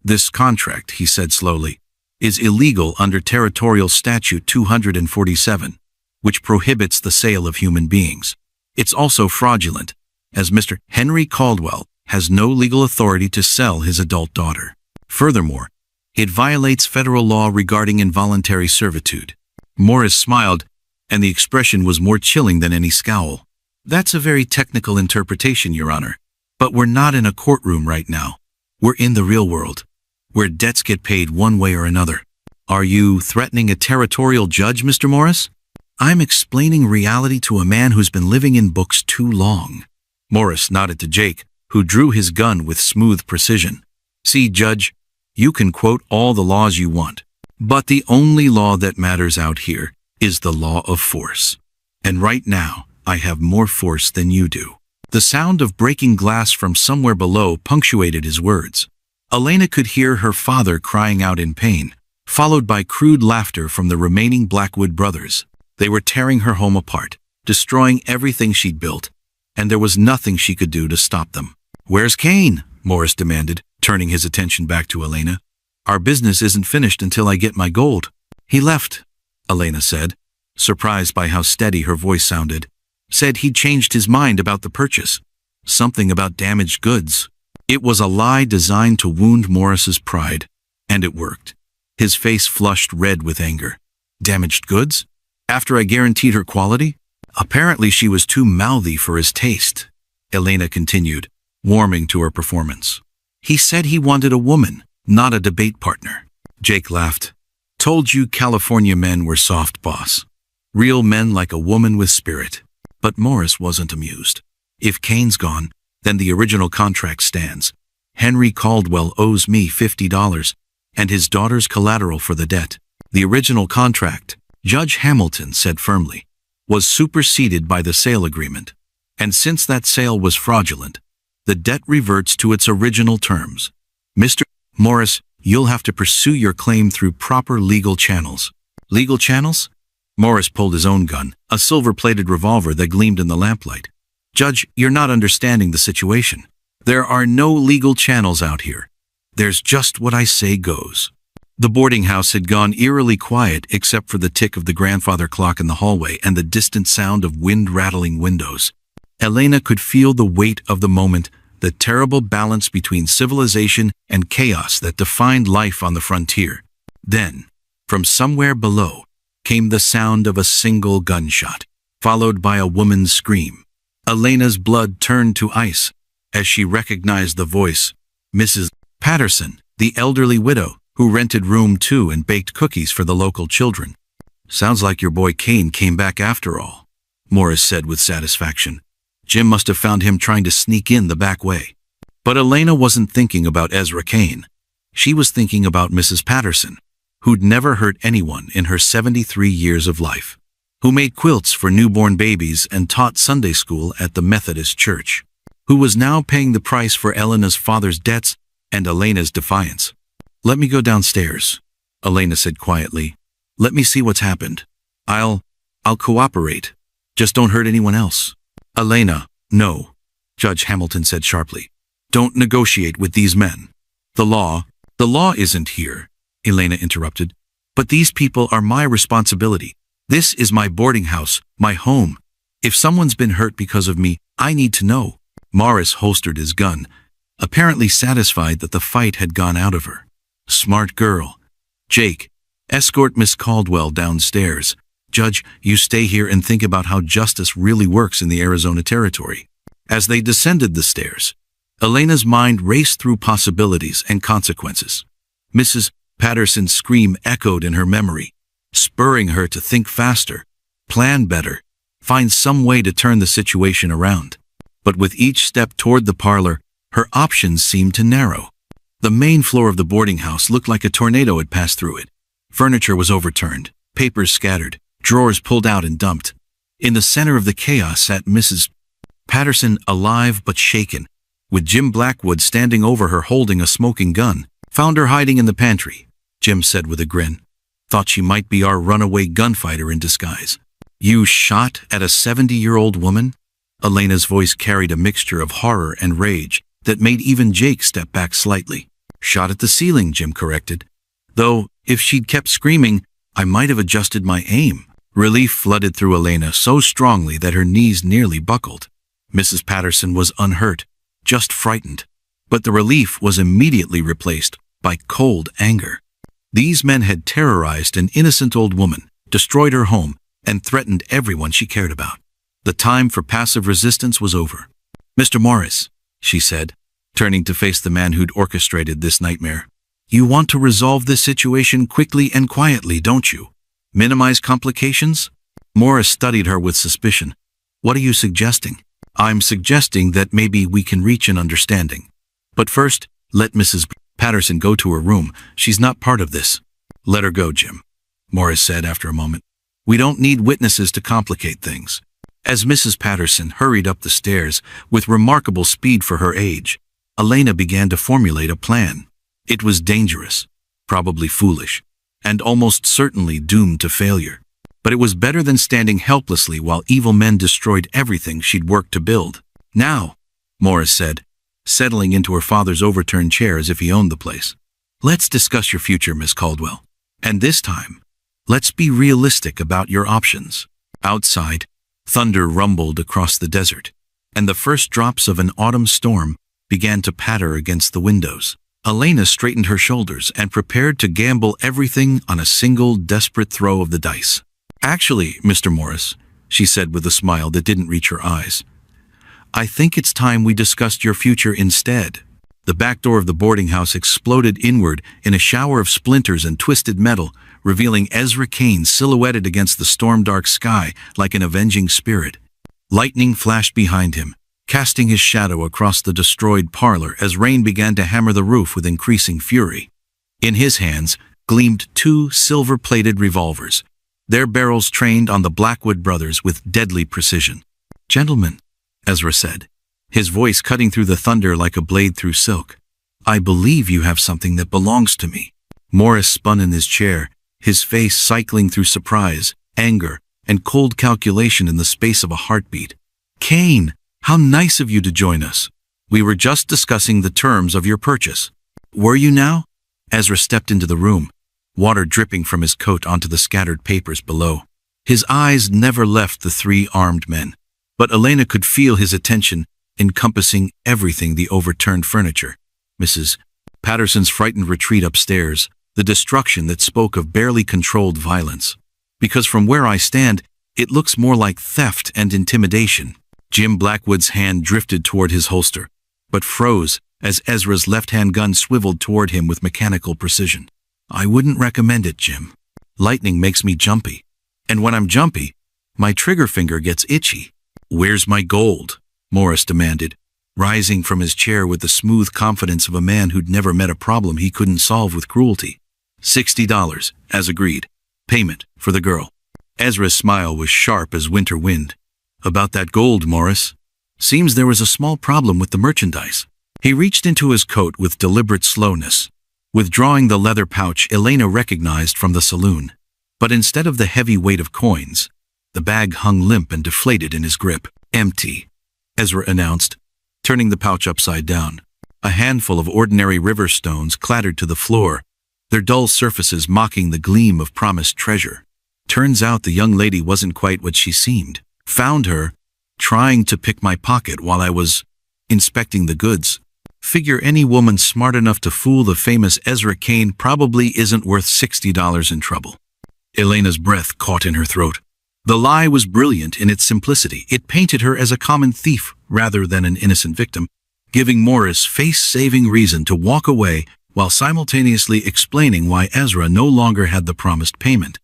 "This contract," he said slowly, "is illegal under Territorial Statute 247, which prohibits the sale of human beings. It's also fraudulent, as Mr. Henry Caldwell has no legal authority to sell his adult daughter. Furthermore, it violates federal law regarding involuntary servitude." Morris smiled, and the expression was more chilling than any scowl. "That's a very technical interpretation, Your Honor. But we're not in a courtroom right now. We're in the real world, where debts get paid one way or another." "Are you threatening a territorial judge, Mr. Morris?" "I'm explaining reality to a man who's been living in books too long." Morris nodded to Jake, who drew his gun with smooth precision. See, Judge, you can quote all the laws you want, but the only law that matters out here is the law of force. And right now, I have more force than you do." The sound of breaking glass from somewhere below punctuated his words. Elena could hear her father crying out in pain, followed by crude laughter from the remaining Blackwood brothers. They were tearing her home apart, destroying everything she'd built, and there was nothing she could do to stop them. "Where's Kane?" Morris demanded, turning his attention back to Elena. "Our business isn't finished until I get my gold." "He left," Elena said, surprised by how steady her voice sounded. "Said he'd changed his mind about the purchase. Something about damaged goods." It was a lie designed to wound Morris's pride, and it worked. His face flushed red with anger. "Damaged goods? After I guaranteed her quality? Apparently she was too mouthy for his taste," Elena continued, warming to her performance. "He said he wanted a woman, not a debate partner." Jake laughed. "Told you California men were soft, boss. Real men like a woman with spirit." But Morris wasn't amused. "If Kane's gone, then the original contract stands. Henry Caldwell owes me $50, and his daughter's collateral for the debt. The original contract," Judge Hamilton said firmly, "was superseded by the sale agreement. And since that sale was fraudulent, the debt reverts to its original terms. Mr. Morris, you'll have to pursue your claim through proper legal channels." "Legal channels?" Morris pulled his own gun, a silver-plated revolver that gleamed in the lamplight. "Judge, you're not understanding the situation. There are no legal channels out here. There's just what I say goes." The boarding house had gone eerily quiet except for the tick of the grandfather clock in the hallway and the distant sound of wind-rattling windows. Elena could feel the weight of the moment, the terrible balance between civilization and chaos that defined life on the frontier. Then, from somewhere below, came the sound of a single gunshot, followed by a woman's scream. Elena's blood turned to ice as she recognized the voice. Mrs. Patterson, the elderly widow, who rented room 2 and baked cookies for the local children. "Sounds like your boy Kane came back after all," Morris said with satisfaction. "Jim must have found him trying to sneak in the back way." But Elena wasn't thinking about Ezra Kane. She was thinking about Mrs. Patterson, who'd never hurt anyone in her 73 years of life, who made quilts for newborn babies and taught Sunday school at the Methodist church, who was now paying the price for Elena's father's debts and Elena's defiance. "Let me go downstairs," Elena said quietly. "Let me see what's happened. I'll cooperate. Just don't hurt anyone else." "Elena, no," Judge Hamilton said sharply. "Don't negotiate with these men. The law isn't here," Elena interrupted. "But these people are my responsibility. This is my boarding house, my home. If someone's been hurt because of me, I need to know." Morris holstered his gun, apparently satisfied that the fight had gone out of her. "Smart girl. Jake, escort Miss Caldwell downstairs. Judge, you stay here and think about how justice really works in the Arizona Territory." As they descended the stairs, Elena's mind raced through possibilities and consequences. Mrs. Patterson's scream echoed in her memory, spurring her to think faster, plan better, find some way to turn the situation around. But with each step toward the parlor, her options seemed to narrow. The main floor of the boarding house looked like a tornado had passed through it. Furniture was overturned, papers scattered, drawers pulled out and dumped. In the center of the chaos sat Mrs. Patterson, alive but shaken, with Jim Blackwood standing over her holding a smoking gun. "Found her hiding in the pantry," Jim said with a grin. "Thought she might be our runaway gunfighter in disguise." "You shot at a 70-year-old woman?" Elena's voice carried a mixture of horror and rage that made even Jake step back slightly. "Shot at the ceiling," Jim corrected. "Though, if she'd kept screaming, I might have adjusted my aim." Relief flooded through Elena so strongly that her knees nearly buckled. Mrs. Patterson was unhurt, just frightened. But the relief was immediately replaced by cold anger. These men had terrorized an innocent old woman, destroyed her home, and threatened everyone she cared about. The time for passive resistance was over. "Mr. Morris," she said, turning to face the man who'd orchestrated this nightmare. "You want to resolve this situation quickly and quietly, don't you? Minimize complications?" Morris studied her with suspicion. "What are you suggesting?" "I'm suggesting that maybe we can reach an understanding. But first, let Mrs. Patterson, go to her room. She's not part of this. Let her go, Jim, Morris said after a moment. We don't need witnesses to complicate things. As Mrs. Patterson hurried up the stairs with remarkable speed for her age, Elena began to formulate a plan. It was dangerous, probably foolish, and almost certainly doomed to failure. But it was better than standing helplessly while evil men destroyed everything she'd worked to build. Now, Morris said, settling into her father's overturned chair as if he owned the place. Let's discuss your future, Miss Caldwell. And this time, let's be realistic about your options. Outside, thunder rumbled across the desert, and the first drops of an autumn storm began to patter against the windows. Elena straightened her shoulders and prepared to gamble everything on a single desperate throw of the dice. Actually, Mr. Morris, she said with a smile that didn't reach her eyes, I think it's time we discussed your future instead. The back door of the boarding house exploded inward in a shower of splinters and twisted metal, revealing Ezra Kane silhouetted against the storm-dark sky like an avenging spirit. Lightning flashed behind him, casting his shadow across the destroyed parlor as rain began to hammer the roof with increasing fury. In his hands gleamed two silver-plated revolvers, their barrels trained on the Blackwood brothers with deadly precision. Gentlemen, Ezra said, his voice cutting through the thunder like a blade through silk, I believe you have something that belongs to me. Morris spun in his chair, his face cycling through surprise, anger, and cold calculation in the space of a heartbeat. Kane, how nice of you to join us. We were just discussing the terms of your purchase. Were you now? Ezra stepped into the room, water dripping from his coat onto the scattered papers below. His eyes never left the three armed men, but Elena could feel his attention encompassing everything: the overturned furniture, Mrs. Patterson's frightened retreat upstairs, the destruction that spoke of barely controlled violence. Because from where I stand, it looks more like theft and intimidation. Jim Blackwood's hand drifted toward his holster, but froze as Ezra's left-hand gun swiveled toward him with mechanical precision. I wouldn't recommend it, Jim. Lightning makes me jumpy. And when I'm jumpy, my trigger finger gets itchy. Where's my gold? Morris demanded, rising from his chair with the smooth confidence of a man who'd never met a problem he couldn't solve with cruelty. $60, as agreed. Payment for the girl. Ezra's smile was sharp as winter wind. About that gold, Morris. Seems there was a small problem with the merchandise. He reached into his coat with deliberate slowness, withdrawing the leather pouch Elena recognized from the saloon. But instead of the heavy weight of coins, the bag hung limp and deflated in his grip. Empty, Ezra announced, turning the pouch upside down. A handful of ordinary river stones clattered to the floor, their dull surfaces mocking the gleam of promised treasure. Turns out the young lady wasn't quite what she seemed. Found her trying to pick my pocket while I was inspecting the goods. Figure any woman smart enough to fool the famous Ezra Kane probably isn't worth $60 in trouble. Elena's breath caught in her throat. The lie was brilliant in its simplicity. It painted her as a common thief rather than an innocent victim, giving Morris face-saving reason to walk away while simultaneously explaining why Ezra no longer had the promised payment.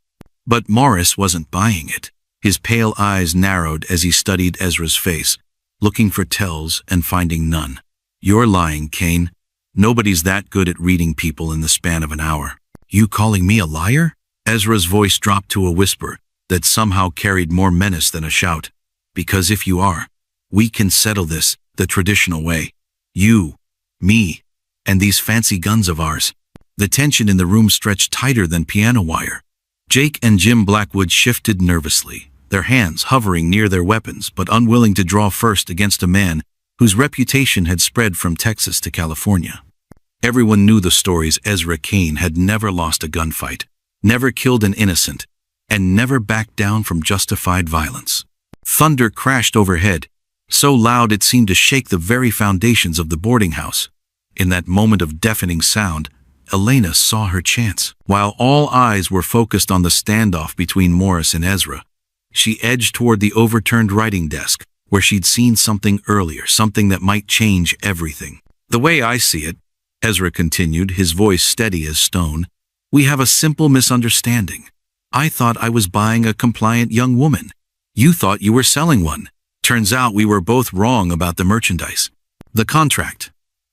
But Morris wasn't buying it. His pale eyes narrowed as he studied Ezra's face, looking for tells and finding none. You're lying, Kane. Nobody's that good at reading people in the span of an hour. You calling me a liar? Ezra's voice dropped to a whisper that somehow carried more menace than a shout. Because if you are, we can settle this the traditional way. You, me, and these fancy guns of ours. The tension in the room stretched tighter than piano wire. Jake and Jim Blackwood shifted nervously, their hands hovering near their weapons but unwilling to draw first against a man whose reputation had spread from Texas to California. Everyone knew the stories. Ezra Kane had never lost a gunfight, never killed an innocent, and never backed down from justified violence. Thunder crashed overhead, so loud it seemed to shake the very foundations of the boarding house. In that moment of deafening sound, Elena saw her chance. While all eyes were focused on the standoff between Morris and Ezra, she edged toward the overturned writing desk, where she'd seen something earlier, something that might change everything. The way I see it, Ezra continued, his voice steady as stone, we have a simple misunderstanding. I thought I was buying a compliant young woman. You thought you were selling one. Turns out we were both wrong about the merchandise. The contract,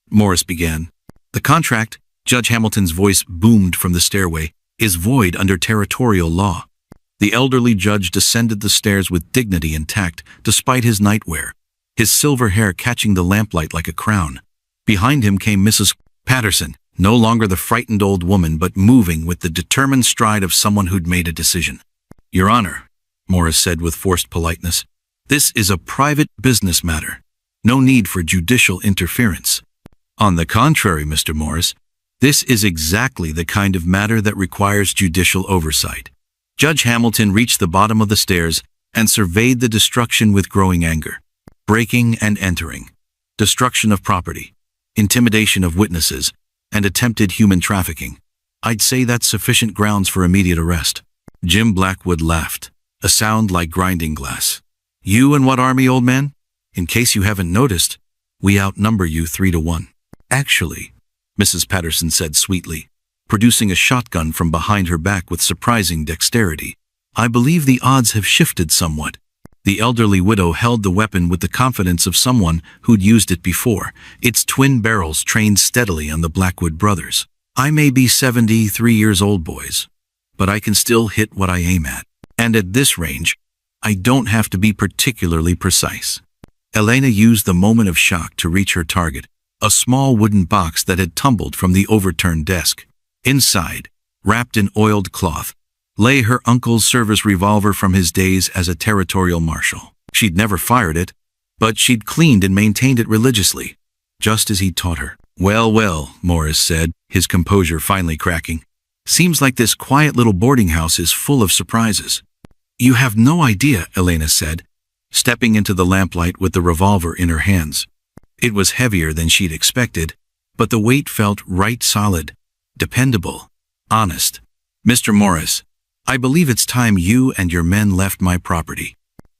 Morris began. The contract, Judge Hamilton's voice boomed from the stairway, is void under territorial law. The elderly judge descended the stairs with dignity and tact, despite his nightwear, his silver hair catching the lamplight like a crown. Behind him came Mrs. Patterson, no longer the frightened old woman, but moving with the determined stride of someone who'd made a decision. Your Honor, Morris said with forced politeness, this is a private business matter. No need for judicial interference. On the contrary, Mr. Morris, this is exactly the kind of matter that requires judicial oversight. Judge Hamilton reached the bottom of the stairs and surveyed the destruction with growing anger. Breaking and entering, destruction of property, intimidation of witnesses, and attempted human trafficking. I'd say that's sufficient grounds for immediate arrest. Jim Blackwood laughed, a sound like grinding glass. You and what army, old man? In case you haven't noticed, we outnumber you 3-1. Actually, Mrs. Patterson said sweetly, producing a shotgun from behind her back with surprising dexterity. I believe the odds have shifted somewhat. The elderly widow held the weapon with the confidence of someone who'd used it before, its twin barrels trained steadily on the Blackwood brothers. I may be 73 years old, boys, but I can still hit what I aim at. And at this range, I don't have to be particularly precise. Elena used the moment of shock to reach her target, a small wooden box that had tumbled from the overturned desk. Inside, wrapped in oiled cloth, lay her uncle's service revolver from his days as a territorial marshal. She'd never fired it, but she'd cleaned and maintained it religiously, just as he'd taught her. Well, well, Morris said, his composure finally cracking. Seems like this quiet little boarding house is full of surprises. You have no idea, Elena said, stepping into the lamplight with the revolver in her hands. It was heavier than she'd expected, but the weight felt right solid, dependable, honest. Mr. Morris, I believe it's time you and your men left my property.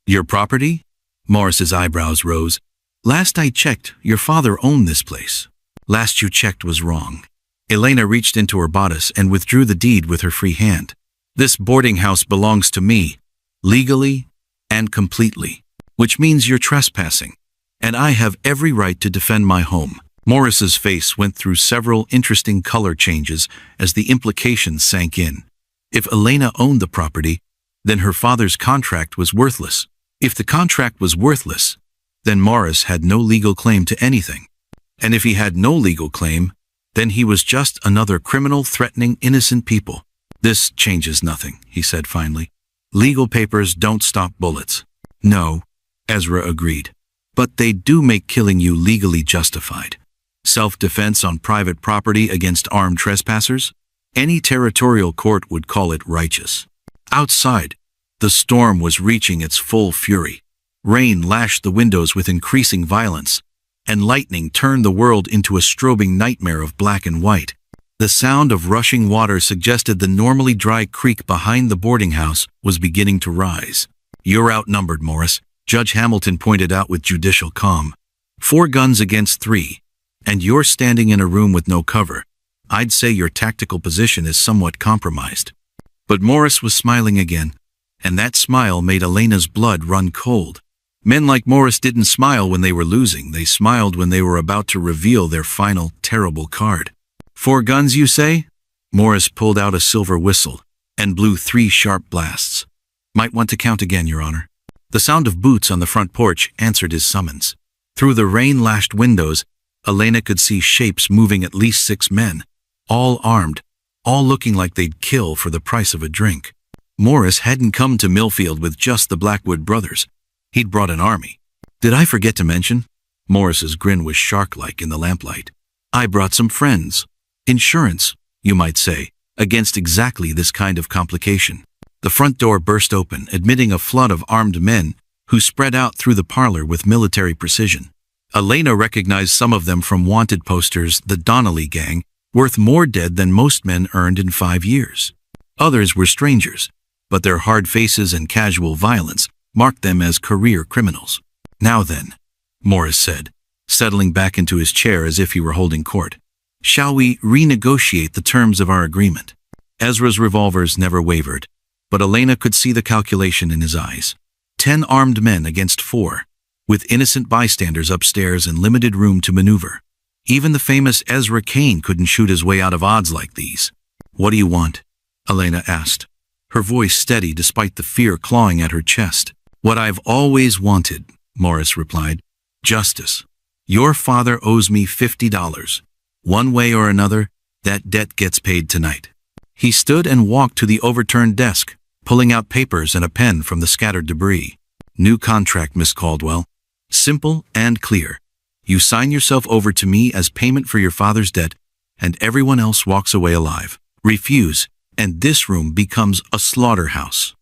Your property? Morris's eyebrows rose. Last I checked, your father owned this place. Last you checked was wrong. Elena reached into her bodice and withdrew the deed with her free hand. This boarding house belongs to me, legally and completely, which means you're trespassing, and I have every right to defend my home. Morris's face went through several interesting color changes as the implications sank in. If Elena owned the property, then her father's contract was worthless. If the contract was worthless, then Morris had no legal claim to anything. And if he had no legal claim, then he was just another criminal threatening innocent people. This changes nothing, he said finally. Legal papers don't stop bullets. No, Ezra agreed. But they do make killing you legally justified. Self-defense on private property against armed trespassers? Any territorial court would call it righteous. Outside, the storm was reaching its full fury. Rain lashed the windows with increasing violence, and lightning turned the world into a strobing nightmare of black and white. The sound of rushing water suggested the normally dry creek behind the boarding house was beginning to rise. You're outnumbered, Morris, Judge Hamilton pointed out with judicial calm. 4 guns against 3, and you're standing in a room with no cover. I'd say your tactical position is somewhat compromised. But Morris was smiling again, and that smile made Elena's blood run cold. Men like Morris didn't smile when they were losing. They smiled when they were about to reveal their final, terrible card. 4 guns, you say? Morris pulled out a silver whistle and blew 3 sharp blasts. Might want to count again, Your Honor. The sound of boots on the front porch answered his summons. Through the rain-lashed windows, Elena could see shapes moving, at least 6 men, all armed, all looking like they'd kill for the price of a drink. Morris hadn't come to Millfield with just the Blackwood brothers. He'd brought an army. Did I forget to mention? Morris's grin was shark-like in the lamplight. I brought some friends. Insurance, you might say, against exactly this kind of complication. The front door burst open, admitting a flood of armed men who spread out through the parlor with military precision. Elena recognized some of them from wanted posters, the Donnelly gang, worth more dead than most men earned in 5 years. Others were strangers, but their hard faces and casual violence marked them as career criminals. Now then, Morris said, settling back into his chair as if he were holding court. Shall we renegotiate the terms of our agreement? Ezra's revolvers never wavered, but Elena could see the calculation in his eyes. 10 armed men against 4, with innocent bystanders upstairs and limited room to maneuver. Even the famous Ezra Kane couldn't shoot his way out of odds like these. "What do you want?" Elena asked, her voice steady despite the fear clawing at her chest. "What I've always wanted," Morris replied. "Justice. Your father owes me $50. One way or another, that debt gets paid tonight." He stood and walked to the overturned desk, pulling out papers and a pen from the scattered debris. "New contract, Miss Caldwell. Simple and clear. You sign yourself over to me as payment for your father's debt, and everyone else walks away alive. Refuse, and this room becomes a slaughterhouse."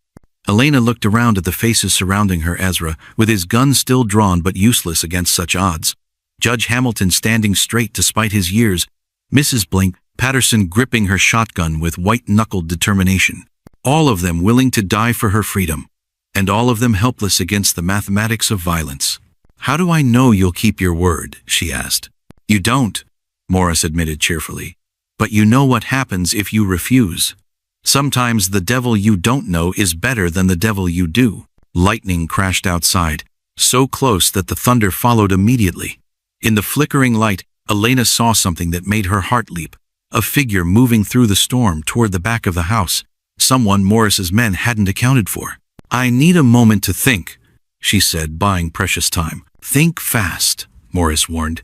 Elena looked around at the faces surrounding her. Ezra, with his gun still drawn but useless against such odds. Judge Hamilton standing straight despite his years. Mrs. Blink Patterson gripping her shotgun with white-knuckled determination. All of them willing to die for her freedom, and all of them helpless against the mathematics of violence. "How do I know you'll keep your word?" she asked. "You don't," Morris admitted cheerfully. "But you know what happens if you refuse. Sometimes the devil you don't know is better than the devil you do." Lightning crashed outside, so close that the thunder followed immediately. In the flickering light, Elena saw something that made her heart leap. A figure moving through the storm toward the back of the house. Someone Morris's men hadn't accounted for. "I need a moment to think," she said, buying precious time. "Think fast," Morris warned.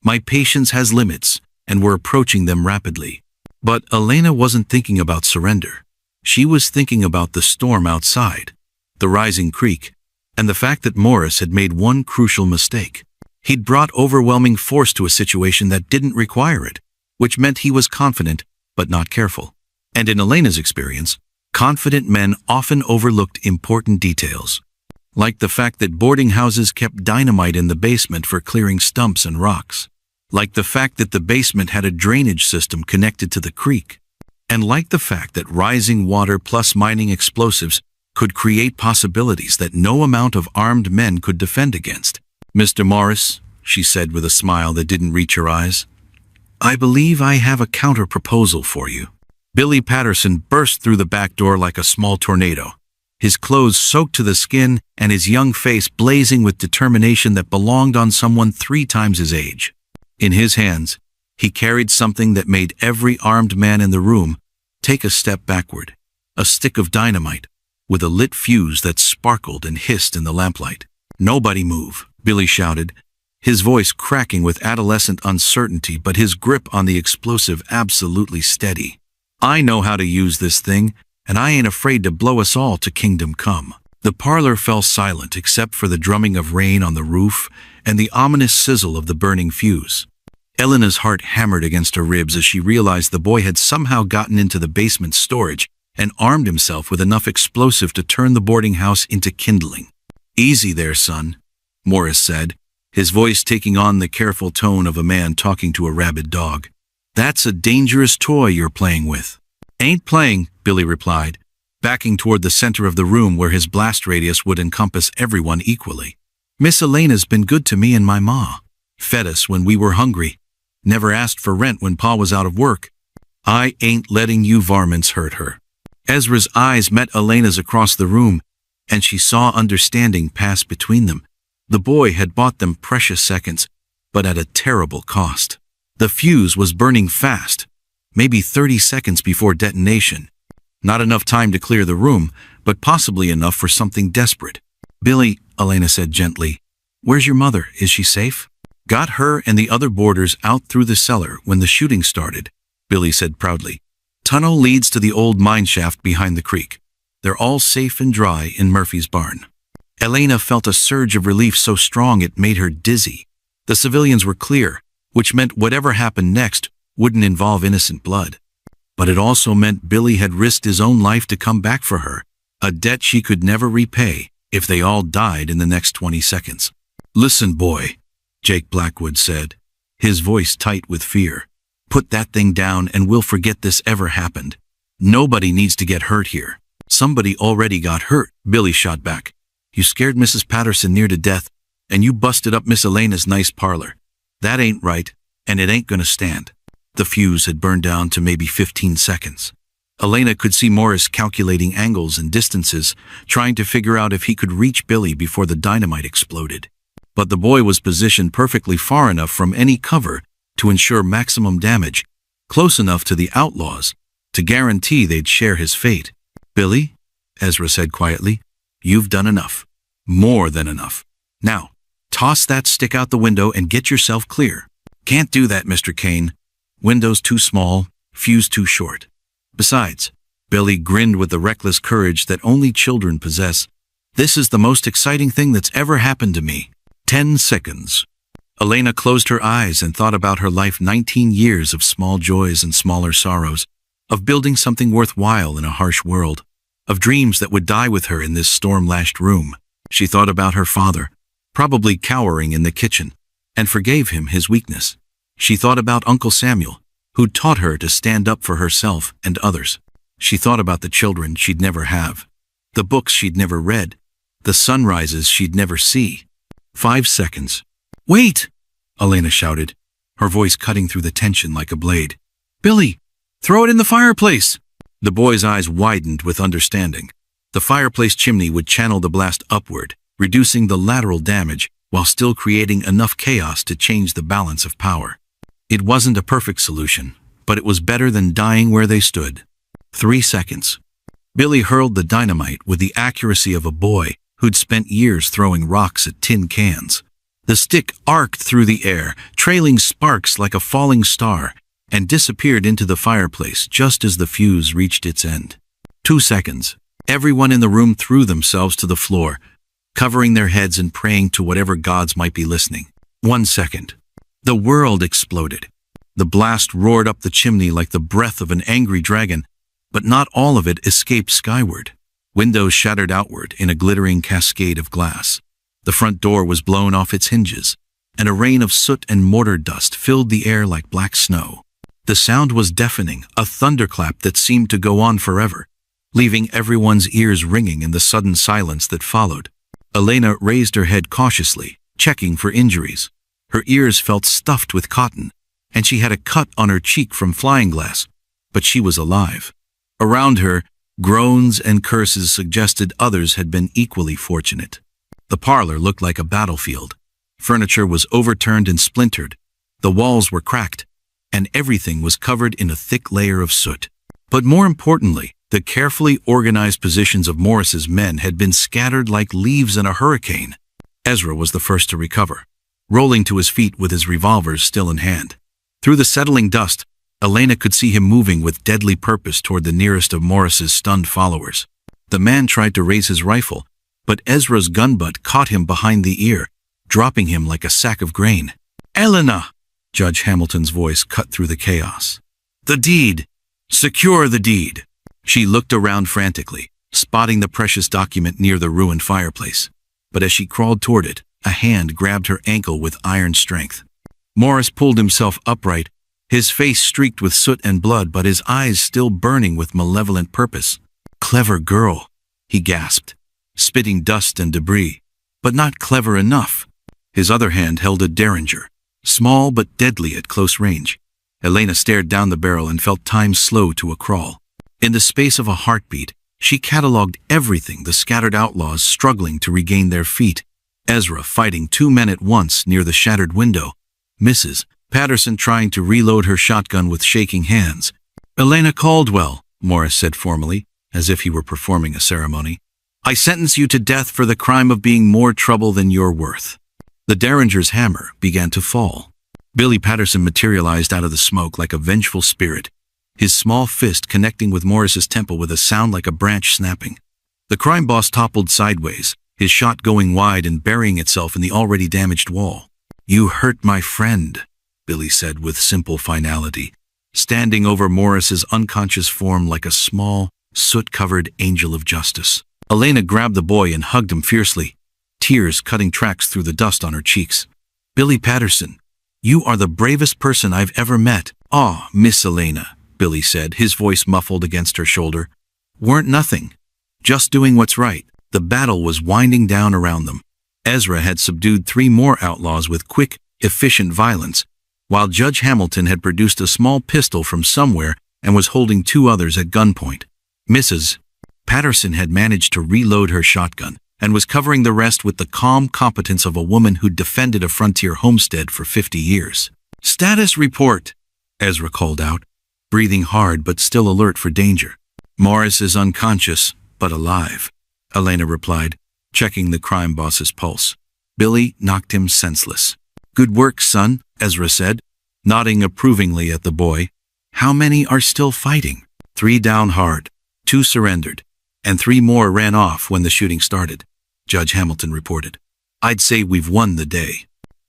"My patience has limits, and we're approaching them rapidly." But Elena wasn't thinking about surrender. She was thinking about the storm outside, the rising creek, and the fact that Morris had made one crucial mistake. He'd brought overwhelming force to a situation that didn't require it, which meant he was confident, but not careful. And in Elena's experience, confident men often overlooked important details, like the fact that boarding houses kept dynamite in the basement for clearing stumps and rocks, like the fact that the basement had a drainage system connected to the creek, and like the fact that rising water plus mining explosives could create possibilities that no amount of armed men could defend against. "Mr. Morris," she said with a smile that didn't reach her eyes, "I believe I have a counter-proposal for you." Billy Patterson burst through the back door like a small tornado, his clothes soaked to the skin and his young face blazing with determination that belonged on someone 3 times his age. In his hands, he carried something that made every armed man in the room take a step backward, a stick of dynamite with a lit fuse that sparkled and hissed in the lamplight. "Nobody move," Billy shouted, his voice cracking with adolescent uncertainty but his grip on the explosive absolutely steady. "I know how to use this thing, and I ain't afraid to blow us all to kingdom come." The parlor fell silent except for the drumming of rain on the roof and the ominous sizzle of the burning fuse. Elena's heart hammered against her ribs as she realized the boy had somehow gotten into the basement storage and armed himself with enough explosive to turn the boarding house into kindling. "Easy there, son," Morris said, his voice taking on the careful tone of a man talking to a rabid dog. "That's a dangerous toy you're playing with." "Ain't playing," Billy replied, backing toward the center of the room where his blast radius would encompass everyone equally. "Miss Elena's been good to me and my ma. Fed us when we were hungry. Never asked for rent when Pa was out of work. I ain't letting you varmints hurt her." Ezra's eyes met Elena's across the room, and she saw understanding pass between them. The boy had bought them precious seconds, but at a terrible cost. The fuse was burning fast, maybe 30 seconds before detonation. Not enough time to clear the room, but possibly enough for something desperate. "Billy," Elena said gently, "where's your mother? Is she safe?" "Got her and the other boarders out through the cellar when the shooting started," Billy said proudly. "Tunnel leads to the old mine shaft behind the creek. They're all safe and dry in Murphy's barn." Elena felt a surge of relief so strong it made her dizzy. The civilians were clear, which meant whatever happened next wouldn't involve innocent blood. But it also meant Billy had risked his own life to come back for her, a debt she could never repay if they all died in the next 20 seconds. "Listen, boy," Jake Blackwood said, his voice tight with fear. "Put that thing down and we'll forget this ever happened. Nobody needs to get hurt here." "Somebody already got hurt," Billy shot back. "You scared Mrs. Patterson near to death, and you busted up Miss Elena's nice parlor. That ain't right, and it ain't gonna stand." The fuse had burned down to maybe 15 seconds. Elena could see Morris calculating angles and distances, trying to figure out if he could reach Billy before the dynamite exploded. But the boy was positioned perfectly far enough from any cover to ensure maximum damage, close enough to the outlaws to guarantee they'd share his fate. "Billy," Ezra said quietly, "you've done enough. More than enough. Now, toss that stick out the window and get yourself clear." "Can't do that, Mr. Kane. Window's too small, fuse too short. Besides," Billy grinned with the reckless courage that only children possess, "this is the most exciting thing that's ever happened to me." 10 seconds. Elena closed her eyes and thought about her life, 19 years of small joys and smaller sorrows, of building something worthwhile in a harsh world, of dreams that would die with her in this storm-lashed room. She thought about her father, probably cowering in the kitchen, and forgave him his weakness. She thought about Uncle Samuel, who'd taught her to stand up for herself and others. She thought about the children she'd never have, the books she'd never read, the sunrises she'd never see. 5 seconds. "Wait!" Elena shouted, her voice cutting through the tension like a blade. "Billy, throw it in the fireplace!" The boy's eyes widened with understanding. The fireplace chimney would channel the blast upward, reducing the lateral damage while still creating enough chaos to change the balance of power. It wasn't a perfect solution, but it was better than dying where they stood. 3 seconds. Billy hurled the dynamite with the accuracy of a boy who'd spent years throwing rocks at tin cans. The stick arced through the air, trailing sparks like a falling star, and disappeared into the fireplace just as the fuse reached its end. 2 seconds. Everyone in the room threw themselves to the floor, covering their heads and praying to whatever gods might be listening. 1 second. The world exploded. The blast roared up the chimney like the breath of an angry dragon, but not all of it escaped skyward. Windows shattered outward in a glittering cascade of glass. The front door was blown off its hinges, and a rain of soot and mortar dust filled the air like black snow. The sound was deafening, a thunderclap that seemed to go on forever, leaving everyone's ears ringing in the sudden silence that followed. Elena raised her head cautiously, checking for injuries. Her ears felt stuffed with cotton, and she had a cut on her cheek from flying glass, but she was alive. Around her, groans and curses suggested others had been equally fortunate. The parlor looked like a battlefield. Furniture was overturned and splintered, the walls were cracked, and everything was covered in a thick layer of soot. But more importantly, the carefully organized positions of Morris's men had been scattered like leaves in a hurricane. Ezra was the first to recover, rolling to his feet with his revolvers still in hand. Through the settling dust, Elena could see him moving with deadly purpose toward the nearest of Morris's stunned followers. The man tried to raise his rifle, but Ezra's gun butt caught him behind the ear, dropping him like a sack of grain. "Elena!" Judge Hamilton's voice cut through the chaos. "The deed! Secure the deed!" She looked around frantically, spotting the precious document near the ruined fireplace. But as she crawled toward it, a hand grabbed her ankle with iron strength. Morris pulled himself upright, his face streaked with soot and blood, but his eyes still burning with malevolent purpose. "Clever girl," he gasped, spitting dust and debris, but not clever enough. His other hand held a derringer, small but deadly at close range. Elena stared down the barrel and felt time slow to a crawl. In the space of a heartbeat, she catalogued everything: the scattered outlaws struggling to regain their feet, Ezra fighting 2 men at once near the shattered window, Mrs. Patterson trying to reload her shotgun with shaking hands. "Elena Caldwell," Morris said formally, as if he were performing a ceremony, "I sentence you to death for the crime of being more trouble than you're worth." The derringer's hammer began to fall. Billy Patterson materialized out of the smoke like a vengeful spirit, his small fist connecting with Morris's temple with a sound like a branch snapping. The crime boss toppled sideways, his shot going wide and burying itself in the already damaged wall. "You hurt my friend," Billy said with simple finality, standing over Morris's unconscious form like a small, soot-covered angel of justice. Elena grabbed the boy and hugged him fiercely, tears cutting tracks through the dust on her cheeks. "Billy Patterson, you are the bravest person I've ever met." "Ah, Miss Elena," Billy said, his voice muffled against her shoulder. "Weren't nothing. Just doing what's right." The battle was winding down around them. Ezra had subdued 3 more outlaws with quick, efficient violence, while Judge Hamilton had produced a small pistol from somewhere and was holding 2 others at gunpoint. Mrs. Patterson had managed to reload her shotgun and was covering the rest with the calm competence of a woman who'd defended a frontier homestead for 50 years. Status report, Ezra called out, breathing hard but still alert for danger. Morris is unconscious, but alive, Elena replied, checking the crime boss's pulse. Billy knocked him senseless. Good work, son, Ezra said, nodding approvingly at the boy. How many are still fighting? 3 down hard, 2 surrendered, and 3 more ran off when the shooting started, Judge Hamilton reported. I'd say we've won the day.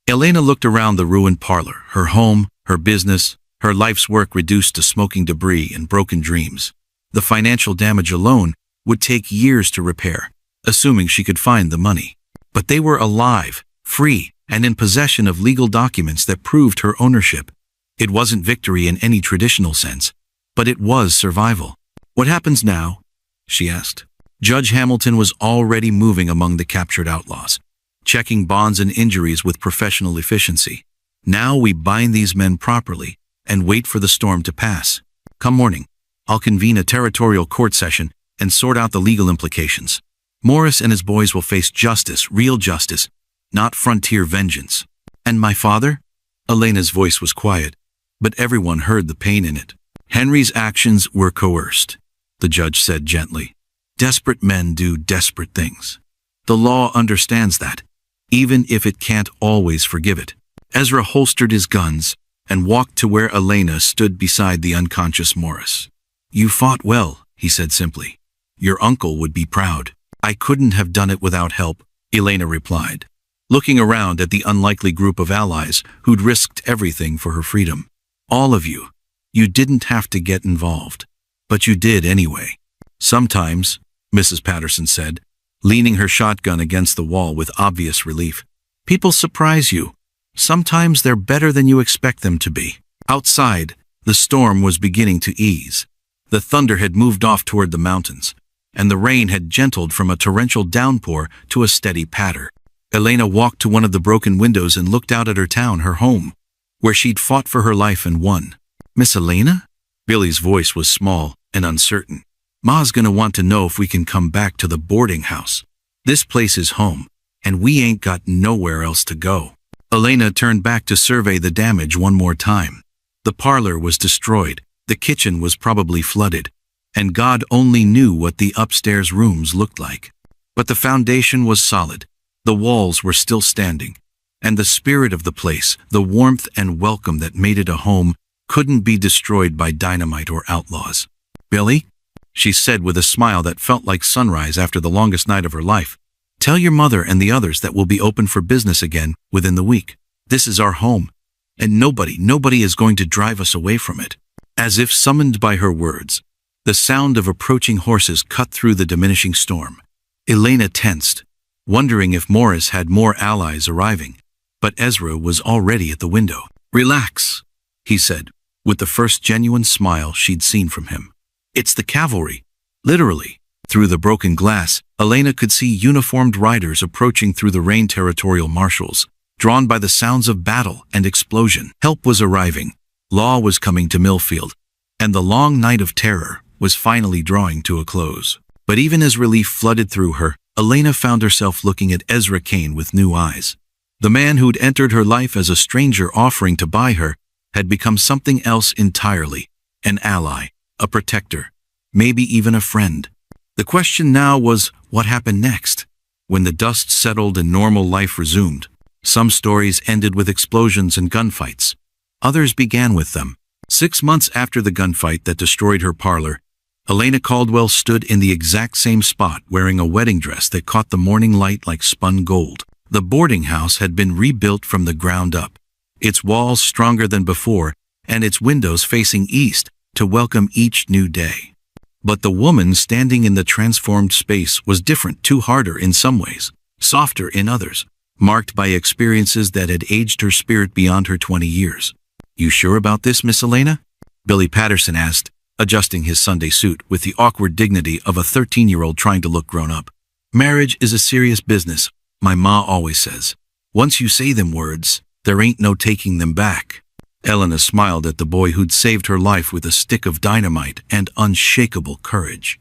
Elena looked around the ruined parlor, her home, her business, her life's work reduced to smoking debris and broken dreams. The financial damage alone would take years to repair, assuming she could find the money. But they were alive, free, and in possession of legal documents that proved her ownership. It wasn't victory in any traditional sense, but it was survival. What happens now? She asked. Judge Hamilton was already moving among the captured outlaws, checking bonds and injuries with professional efficiency. Now we bind these men properly and wait for the storm to pass. Come morning, I'll convene a territorial court session and sort out the legal implications. Morris and his boys will face justice, real justice, not frontier vengeance. And my father? Elena's voice was quiet, but everyone heard the pain in it. Henry's actions were coerced, the judge said gently. Desperate men do desperate things. The law understands that, even if it can't always forgive it. Ezra holstered his guns and walked to where Elena stood beside the unconscious Morris. You fought well, he said simply. Your uncle would be proud. I couldn't have done it without help, Elena replied, looking around at the unlikely group of allies who'd risked everything for her freedom. All of you. You didn't have to get involved, but you did anyway. Sometimes, Mrs. Patterson said, leaning her shotgun against the wall with obvious relief, people surprise you. Sometimes they're better than you expect them to be. Outside, the storm was beginning to ease. The thunder had moved off toward the mountains, and the rain had gentled from a torrential downpour to a steady patter. Elena walked to one of the broken windows and looked out at her town, her home, where she'd fought for her life and won. Miss Elena? Billy's voice was small and uncertain. Ma's gonna want to know if we can come back to the boarding house. This place is home, and we ain't got nowhere else to go. Elena turned back to survey the damage one more time. The parlor was destroyed, the kitchen was probably flooded, and God only knew what the upstairs rooms looked like. But the foundation was solid, the walls were still standing, and the spirit of the place, the warmth and welcome that made it a home, couldn't be destroyed by dynamite or outlaws. Billy? She said with a smile that felt like sunrise after the longest night of her life. Tell your mother and the others that we'll be open for business again within the week. This is our home, and nobody is going to drive us away from it. As if summoned by her words, the sound of approaching horses cut through the diminishing storm. Elena tensed, wondering if Morris had more allies arriving, but Ezra was already at the window. Relax, he said, with the first genuine smile she'd seen from him. It's the cavalry. Literally. Through the broken glass, Elena could see uniformed riders approaching through the rain. Territorial marshals, drawn by the sounds of battle and explosion. Help was arriving. Law was coming to Millfield, and the long night of terror was finally drawing to a close. But even as relief flooded through her, Elena found herself looking at Ezra Kane with new eyes. The man who'd entered her life as a stranger offering to buy her had become something else entirely, an ally, a protector, maybe even a friend. The question now was, what happened next? When the dust settled and normal life resumed, some stories ended with explosions and gunfights. Others began with them. 6 months after the gunfight that destroyed her parlor, Elena Caldwell stood in the exact same spot wearing a wedding dress that caught the morning light like spun gold. The boarding house had been rebuilt from the ground up, its walls stronger than before and its windows facing east to welcome each new day. But the woman standing in the transformed space was different, too harder in some ways, softer in others, marked by experiences that had aged her spirit beyond her 20 years. You sure about this, Miss Elena? Billy Patterson asked, adjusting his Sunday suit with the awkward dignity of a 13-year-old trying to look grown up. Marriage is a serious business, my ma always says. Once you say them words, there ain't no taking them back. Elena smiled at the boy who'd saved her life with a stick of dynamite and unshakable courage.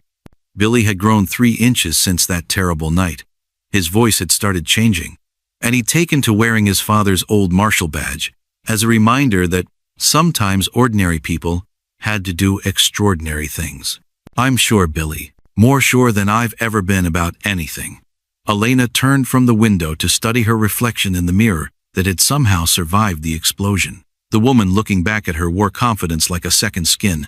Billy had grown 3 inches since that terrible night. His voice had started changing, and he'd taken to wearing his father's old marshal badge, as a reminder that sometimes ordinary people had to do extraordinary things. I'm sure, Billy, more sure than I've ever been about anything. Elena turned from the window to study her reflection in the mirror that had somehow survived the explosion. The woman looking back at her wore confidence like a second skin,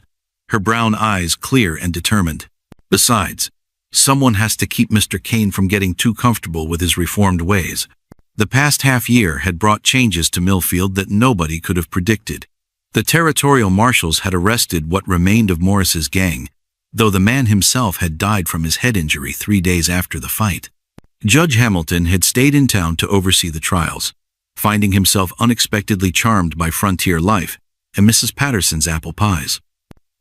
her brown eyes clear and determined. Besides, someone has to keep Mr. Kane from getting too comfortable with his reformed ways. The past half year had brought changes to Millfield that nobody could have predicted. The territorial marshals had arrested what remained of Morris's gang, though the man himself had died from his head injury 3 days after the fight. Judge Hamilton had stayed in town to oversee the trials, finding himself unexpectedly charmed by frontier life and Mrs. Patterson's apple pies.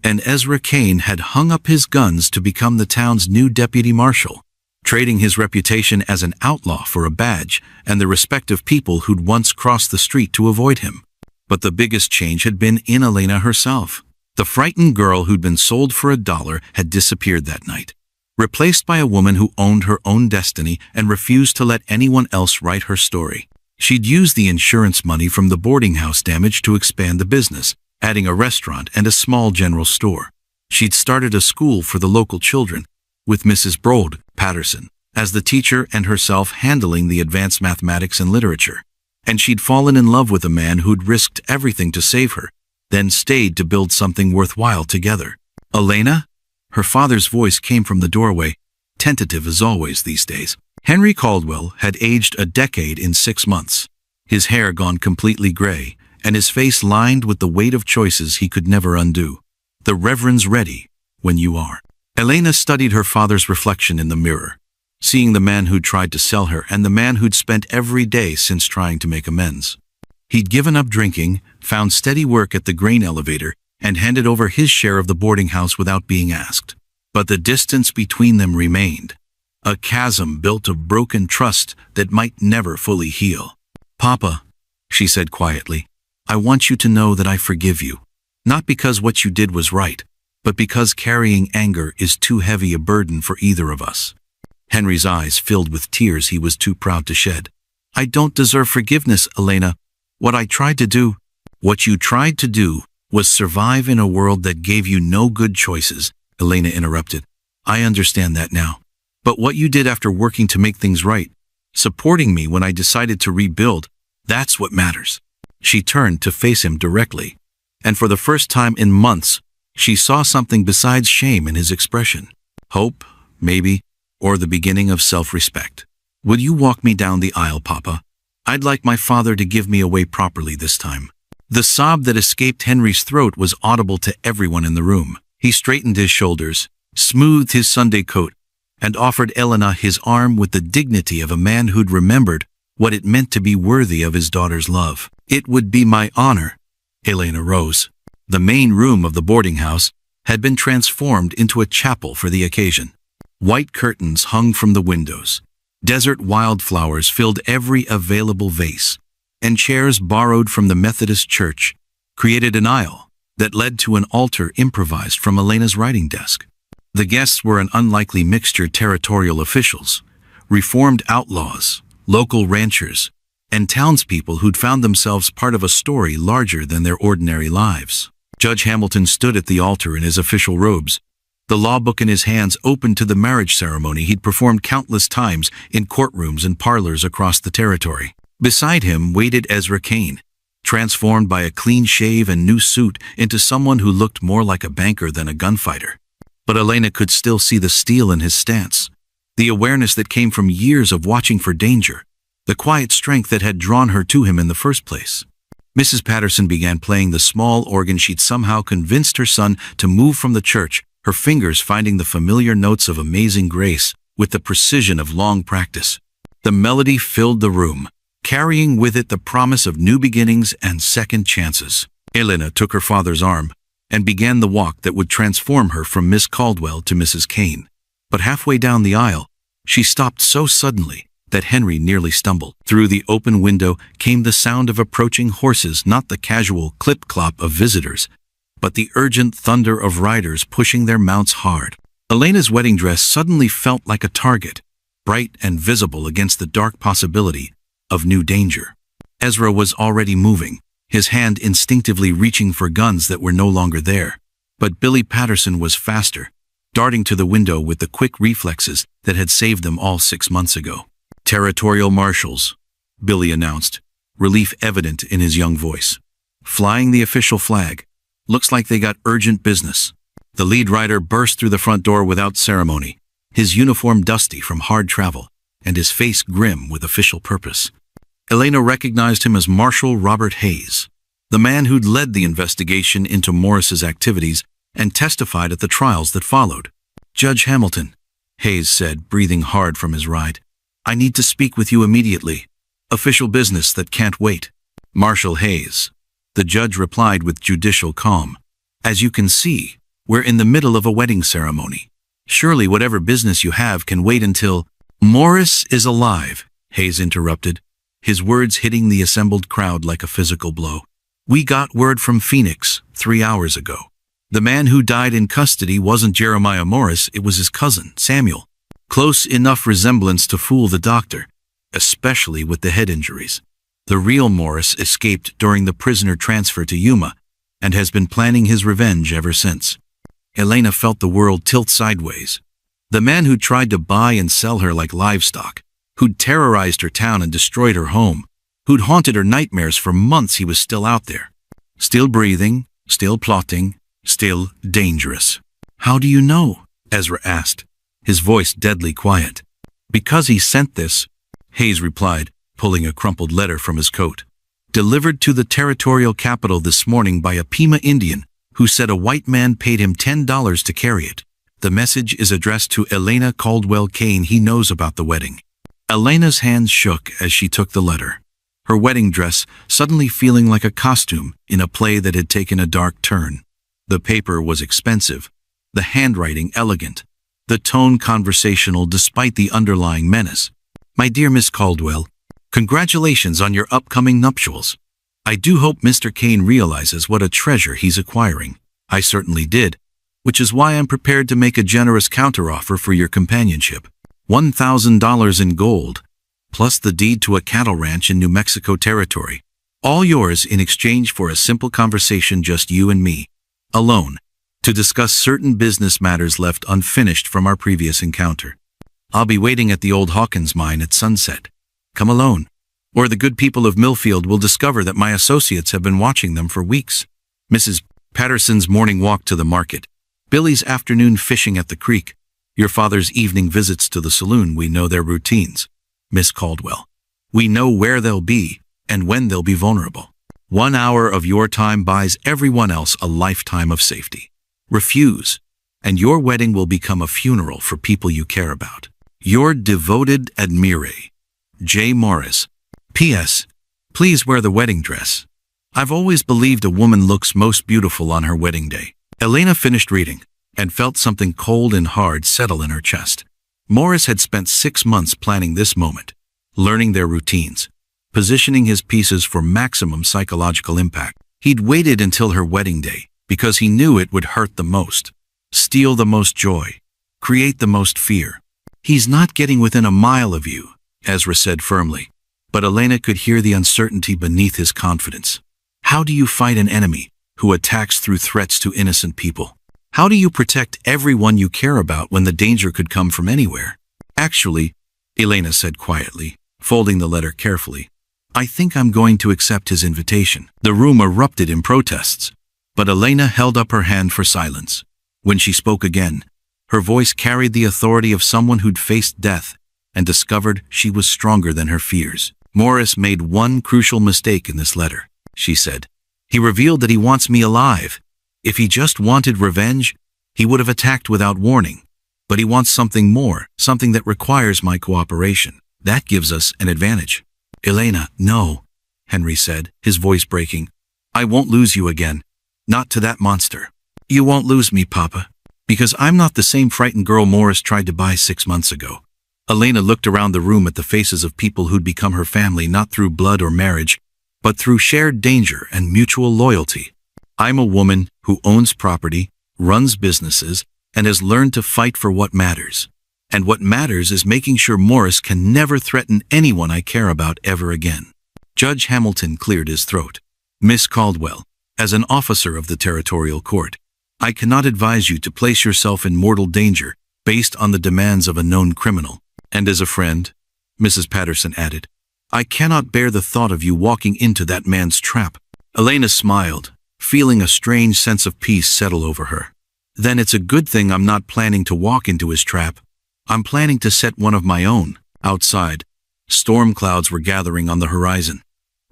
And Ezra Kane had hung up his guns to become the town's new deputy marshal, trading his reputation as an outlaw for a badge and the respect of people who'd once crossed the street to avoid him. But the biggest change had been in Elena herself. The frightened girl who'd been sold for $1 had disappeared that night, replaced by a woman who owned her own destiny and refused to let anyone else write her story. She'd used the insurance money from the boarding house damage to expand the business, adding a restaurant and a small general store. She'd started a school for the local children, with Mrs. Broad Patterson as the teacher and herself handling the advanced mathematics and literature. And she'd fallen in love with a man who'd risked everything to save her, then stayed to build something worthwhile together. Elena? Her father's voice came from the doorway, tentative as always these days. Henry Caldwell had aged a decade in 6 months, his hair gone completely gray, and his face lined with the weight of choices he could never undo. The Reverend's ready when you are. Elena studied her father's reflection in the mirror, seeing the man who'd tried to sell her and the man who'd spent every day since trying to make amends. He'd given up drinking, found steady work at the grain elevator, and handed over his share of the boarding house without being asked. But the distance between them remained, a chasm built of broken trust that might never fully heal. "Papa," she said quietly, "I want you to know that I forgive you, not because what you did was right, but because carrying anger is too heavy a burden for either of us." Henry's eyes filled with tears he was too proud to shed. "I don't deserve forgiveness, Elena. What you tried to do was survive in a world that gave you no good choices," Elena interrupted. "I understand that now. But what you did after working to make things right, supporting me when I decided to rebuild, that's what matters." She turned to face him directly, and for the first time in months, she saw something besides shame in his expression. Hope, maybe, or the beginning of self-respect. "Will you walk me down the aisle, Papa? I'd like my father to give me away properly this time." The sob that escaped Henry's throat was audible to everyone in the room. He straightened his shoulders, smoothed his Sunday coat, and offered Elena his arm with the dignity of a man who'd remembered what it meant to be worthy of his daughter's love. "It would be my honor." Elena rose. The main room of the boarding house had been transformed into a chapel for the occasion. White curtains hung from the windows. Desert wildflowers filled every available vase, and chairs borrowed from the Methodist church created an aisle that led to an altar improvised from Elena's writing desk. The guests were an unlikely mixture: territorial officials, reformed outlaws, local ranchers, and townspeople who'd found themselves part of a story larger than their ordinary lives. Judge Hamilton stood at the altar in his official robes, the law book in his hands, open to the marriage ceremony he'd performed countless times in courtrooms and parlors across the territory. Beside him waited Ezra Kane, transformed by a clean shave and new suit into someone who looked more like a banker than a gunfighter. But Elena could still see the steel in his stance, the awareness that came from years of watching for danger, the quiet strength that had drawn her to him in the first place. Mrs. Patterson began playing the small organ she'd somehow convinced her son to move from the church, her fingers finding the familiar notes of amazing grace with the precision of long practice. The melody filled the room, carrying with it the promise of new beginnings and second chances. Elena took her father's arm and began the walk that would transform her from Miss Caldwell to Mrs. Kane. But halfway down the aisle, she stopped so suddenly that Henry nearly stumbled. Through the open window came the sound of approaching horses, not the casual clip-clop of visitors, but the urgent thunder of riders pushing their mounts hard. Elena's wedding dress suddenly felt like a target, bright and visible against the dark possibility of new danger. Ezra was already moving, his hand instinctively reaching for guns that were no longer there. But Billy Patterson was faster, darting to the window with the quick reflexes that had saved them all 6 months ago. "Territorial marshals," Billy announced, relief evident in his young voice. "Flying the official flag. Looks like they got urgent business." The lead rider burst through the front door without ceremony, his uniform dusty from hard travel, and his face grim with official purpose. Elena recognized him as Marshal Robert Hayes, the man who'd led the investigation into Morris's activities and testified at the trials that followed. "Judge Hamilton," Hayes said, breathing hard from his ride, "I need to speak with you immediately. Official business that can't wait." "Marshal Hayes," the judge replied with judicial calm, "as you can see, we're in the middle of a wedding ceremony. Surely whatever business you have can wait until—" "Morris is alive," Hayes interrupted, his words hitting the assembled crowd like a physical blow. "We got word from Phoenix 3 hours ago. The man who died in custody wasn't Jeremiah Morris, it was his cousin, Samuel. Close enough resemblance to fool the doctor, especially with the head injuries. The real Morris escaped during the prisoner transfer to Yuma and has been planning his revenge ever since." Elena felt the world tilt sideways. The man who tried to buy and sell her like livestock, who'd terrorized her town and destroyed her home, who'd haunted her nightmares for months, he was still out there. Still breathing, still plotting, still dangerous. "How do you know?" Ezra asked, his voice deadly quiet. "Because he sent this," Hayes replied, pulling a crumpled letter from his coat. "Delivered to the territorial capital this morning by a Pima Indian who said a white man paid him $10 to carry it. The message is addressed to Elena Caldwell Kane. He knows about the wedding." Elena's hands shook as she took the letter, her wedding dress suddenly feeling like a costume in a play that had taken a dark turn. The paper was expensive, the handwriting elegant, the tone conversational despite the underlying menace. "My dear Miss Caldwell, congratulations on your upcoming nuptials. I do hope Mr. Kane realizes what a treasure he's acquiring. I certainly did, which is why I'm prepared to make a generous counteroffer for your companionship. $1,000 in gold, plus the deed to a cattle ranch in New Mexico territory. All yours in exchange for a simple conversation, just you and me, alone, to discuss certain business matters left unfinished from our previous encounter. I'll be waiting at the old Hawkins mine at sunset. Come alone, or the good people of Millfield will discover that my associates have been watching them for weeks." Mrs. Patterson's morning walk to the market, Billy's afternoon fishing at the creek, your father's evening visits to the saloon, we know their routines, Miss Caldwell. We know where they'll be and when they'll be vulnerable. 1 hour of your time buys everyone else a lifetime of safety. Refuse, and your wedding will become a funeral for people you care about. Your devoted admirer, J. Morris. P.S. Please wear the wedding dress. I've always believed a woman looks most beautiful on her wedding day. Elena finished reading and felt something cold and hard settle in her chest. Morris had spent 6 months planning this moment, learning their routines, positioning his pieces for maximum psychological impact. He'd waited until her wedding day because he knew it would hurt the most, steal the most joy, create the most fear. "He's not getting within a mile of you," Ezra said firmly, but Elena could hear the uncertainty beneath his confidence. "How do you fight an enemy who attacks through threats to innocent people? How do you protect everyone you care about when the danger could come from anywhere?" "Actually," Elena said quietly, folding the letter carefully, "I think I'm going to accept his invitation." The room erupted in protests, but Elena held up her hand for silence. When she spoke again, her voice carried the authority of someone who'd faced death and discovered she was stronger than her fears. "Morris made one crucial mistake in this letter," she said. "He revealed that he wants me alive. If he just wanted revenge, he would have attacked without warning. But he wants something more, something that requires my cooperation. That gives us an advantage." "Elena, no," Henry said, his voice breaking. "I won't lose you again. Not to that monster." "You won't lose me, Papa, because I'm not the same frightened girl Morris tried to buy 6 months ago." Elena looked around the room at the faces of people who'd become her family not through blood or marriage, but through shared danger and mutual loyalty. "I'm a woman who owns property, runs businesses, and has learned to fight for what matters. And what matters is making sure Morris can never threaten anyone I care about ever again." Judge Hamilton cleared his throat. Miss Caldwell, as an officer of the territorial court, I cannot advise you to place yourself in mortal danger based on the demands of a known criminal. And as a friend, Mrs. Patterson added, I cannot bear the thought of you walking into that man's trap. Elena smiled, feeling a strange sense of peace settle over her. Then it's a good thing I'm not planning to walk into his trap. I'm planning to set one of my own. Outside, storm clouds were gathering on the horizon,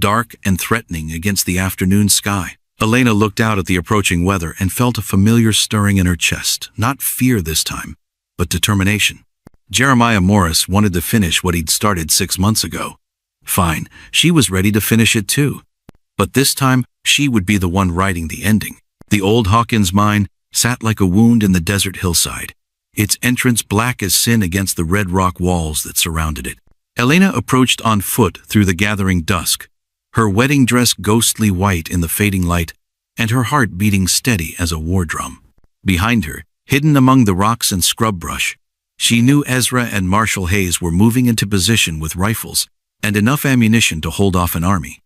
dark and threatening against the afternoon sky. Elena looked out at the approaching weather and felt a familiar stirring in her chest, not fear this time, but determination. Jeremiah Morris wanted to finish what he'd started 6 months ago. Fine, she was ready to finish it too. But this time, she would be the one writing the ending. The old Hawkins mine sat like a wound in the desert hillside, its entrance black as sin against the red rock walls that surrounded it. Elena approached on foot through the gathering dusk, her wedding dress ghostly white in the fading light, and her heart beating steady as a war drum. Behind her, hidden among the rocks and scrub brush, she knew Ezra and Marshal Hayes were moving into position with rifles and enough ammunition to hold off an army.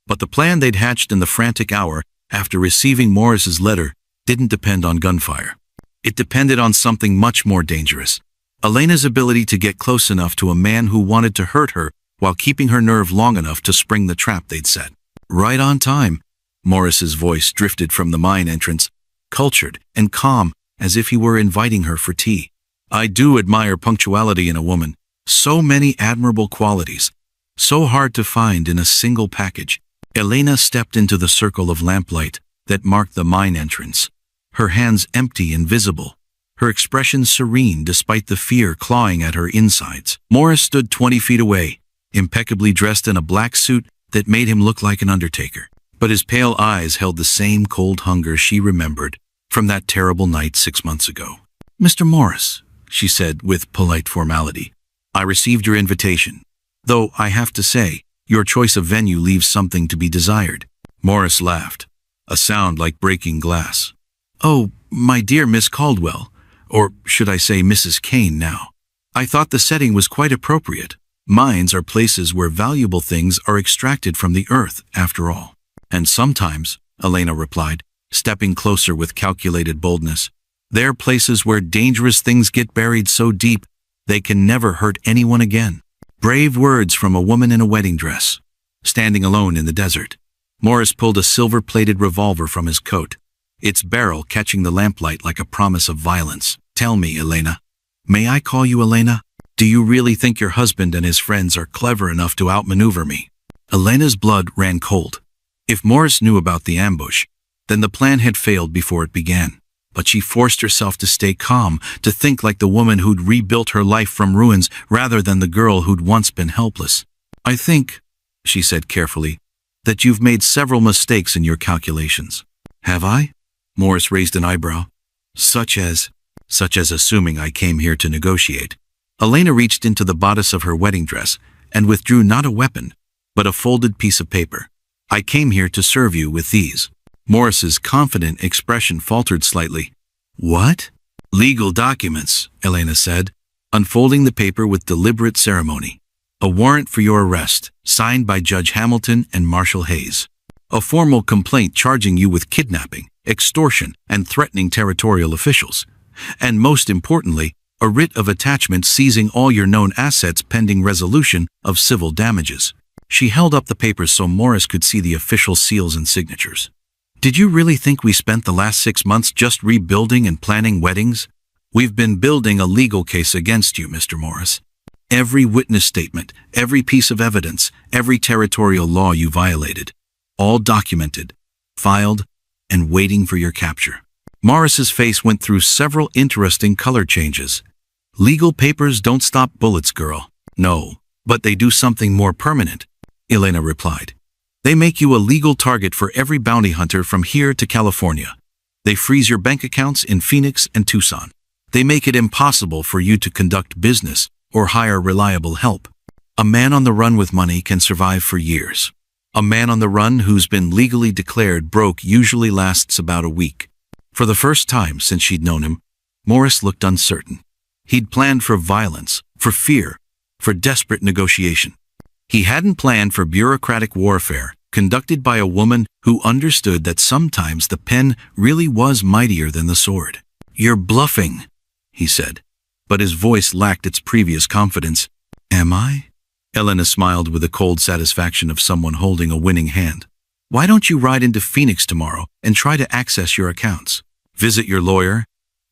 But the plan they'd hatched in the frantic hour after receiving Morris's letter didn't depend on gunfire. It depended on something much more dangerous. Elena's ability to get close enough to a man who wanted to hurt her while keeping her nerve long enough to spring the trap they'd set. Right on time, Morris's voice drifted from the mine entrance, cultured and calm as if he were inviting her for tea. I do admire punctuality in a woman. So many admirable qualities, so hard to find in a single package. Elena stepped into the circle of lamplight that marked the mine entrance, her hands empty and visible, her expression serene despite the fear clawing at her insides. Morris stood 20 feet away, impeccably dressed in a black suit that made him look like an undertaker. But his pale eyes held the same cold hunger she remembered from that terrible night 6 months ago. Mr. Morris, she said with polite formality, I received your invitation, though I have to say, your choice of venue leaves something to be desired. Morris laughed, a sound like breaking glass. Oh, my dear Miss Caldwell, or should I say Mrs. Kane now. I thought the setting was quite appropriate. Mines are places where valuable things are extracted from the earth, after all. And sometimes, Elena replied, stepping closer with calculated boldness, they're places where dangerous things get buried so deep they can never hurt anyone again. Brave words from a woman in a wedding dress. Standing alone in the desert, Morris pulled a silver-plated revolver from his coat, its barrel catching the lamplight like a promise of violence. Tell me, Elena. May I call you Elena? Do you really think your husband and his friends are clever enough to outmaneuver me? Elena's blood ran cold. If Morris knew about the ambush, then the plan had failed before it began. But she forced herself to stay calm, to think like the woman who'd rebuilt her life from ruins rather than the girl who'd once been helpless. I think, she said carefully, that you've made several mistakes in your calculations. Have I? Morris raised an eyebrow. Such as assuming I came here to negotiate. Elena reached into the bodice of her wedding dress and withdrew not a weapon, but a folded piece of paper. I came here to serve you with these. Morris's confident expression faltered slightly. What? Legal documents, Elena said, unfolding the paper with deliberate ceremony. A warrant for your arrest, signed by Judge Hamilton and Marshal Hayes. A formal complaint charging you with kidnapping, extortion, and threatening territorial officials. And most importantly, a writ of attachment seizing all your known assets pending resolution of civil damages. She held up the papers so Morris could see the official seals and signatures. Did you really think we spent the last 6 months just rebuilding and planning weddings? We've been building a legal case against you, Mr. Morris. Every witness statement, every piece of evidence, every territorial law you violated, all documented, filed, and waiting for your capture. Morris's face went through several interesting color changes. Legal papers don't stop bullets, girl. No, but they do something more permanent, Elena replied. They make you a legal target for every bounty hunter from here to California. They freeze your bank accounts in Phoenix and Tucson. They make it impossible for you to conduct business or hire reliable help. A man on the run with money can survive for years. A man on the run who's been legally declared broke usually lasts about a week. For the first time since she'd known him, Morris looked uncertain. He'd planned for violence, for fear, for desperate negotiation. He hadn't planned for bureaucratic warfare, conducted by a woman who understood that sometimes the pen really was mightier than the sword. "You're bluffing," he said, but his voice lacked its previous confidence. "Am I?" Elena smiled with the cold satisfaction of someone holding a winning hand. "Why don't you ride into Phoenix tomorrow and try to access your accounts? Visit your lawyer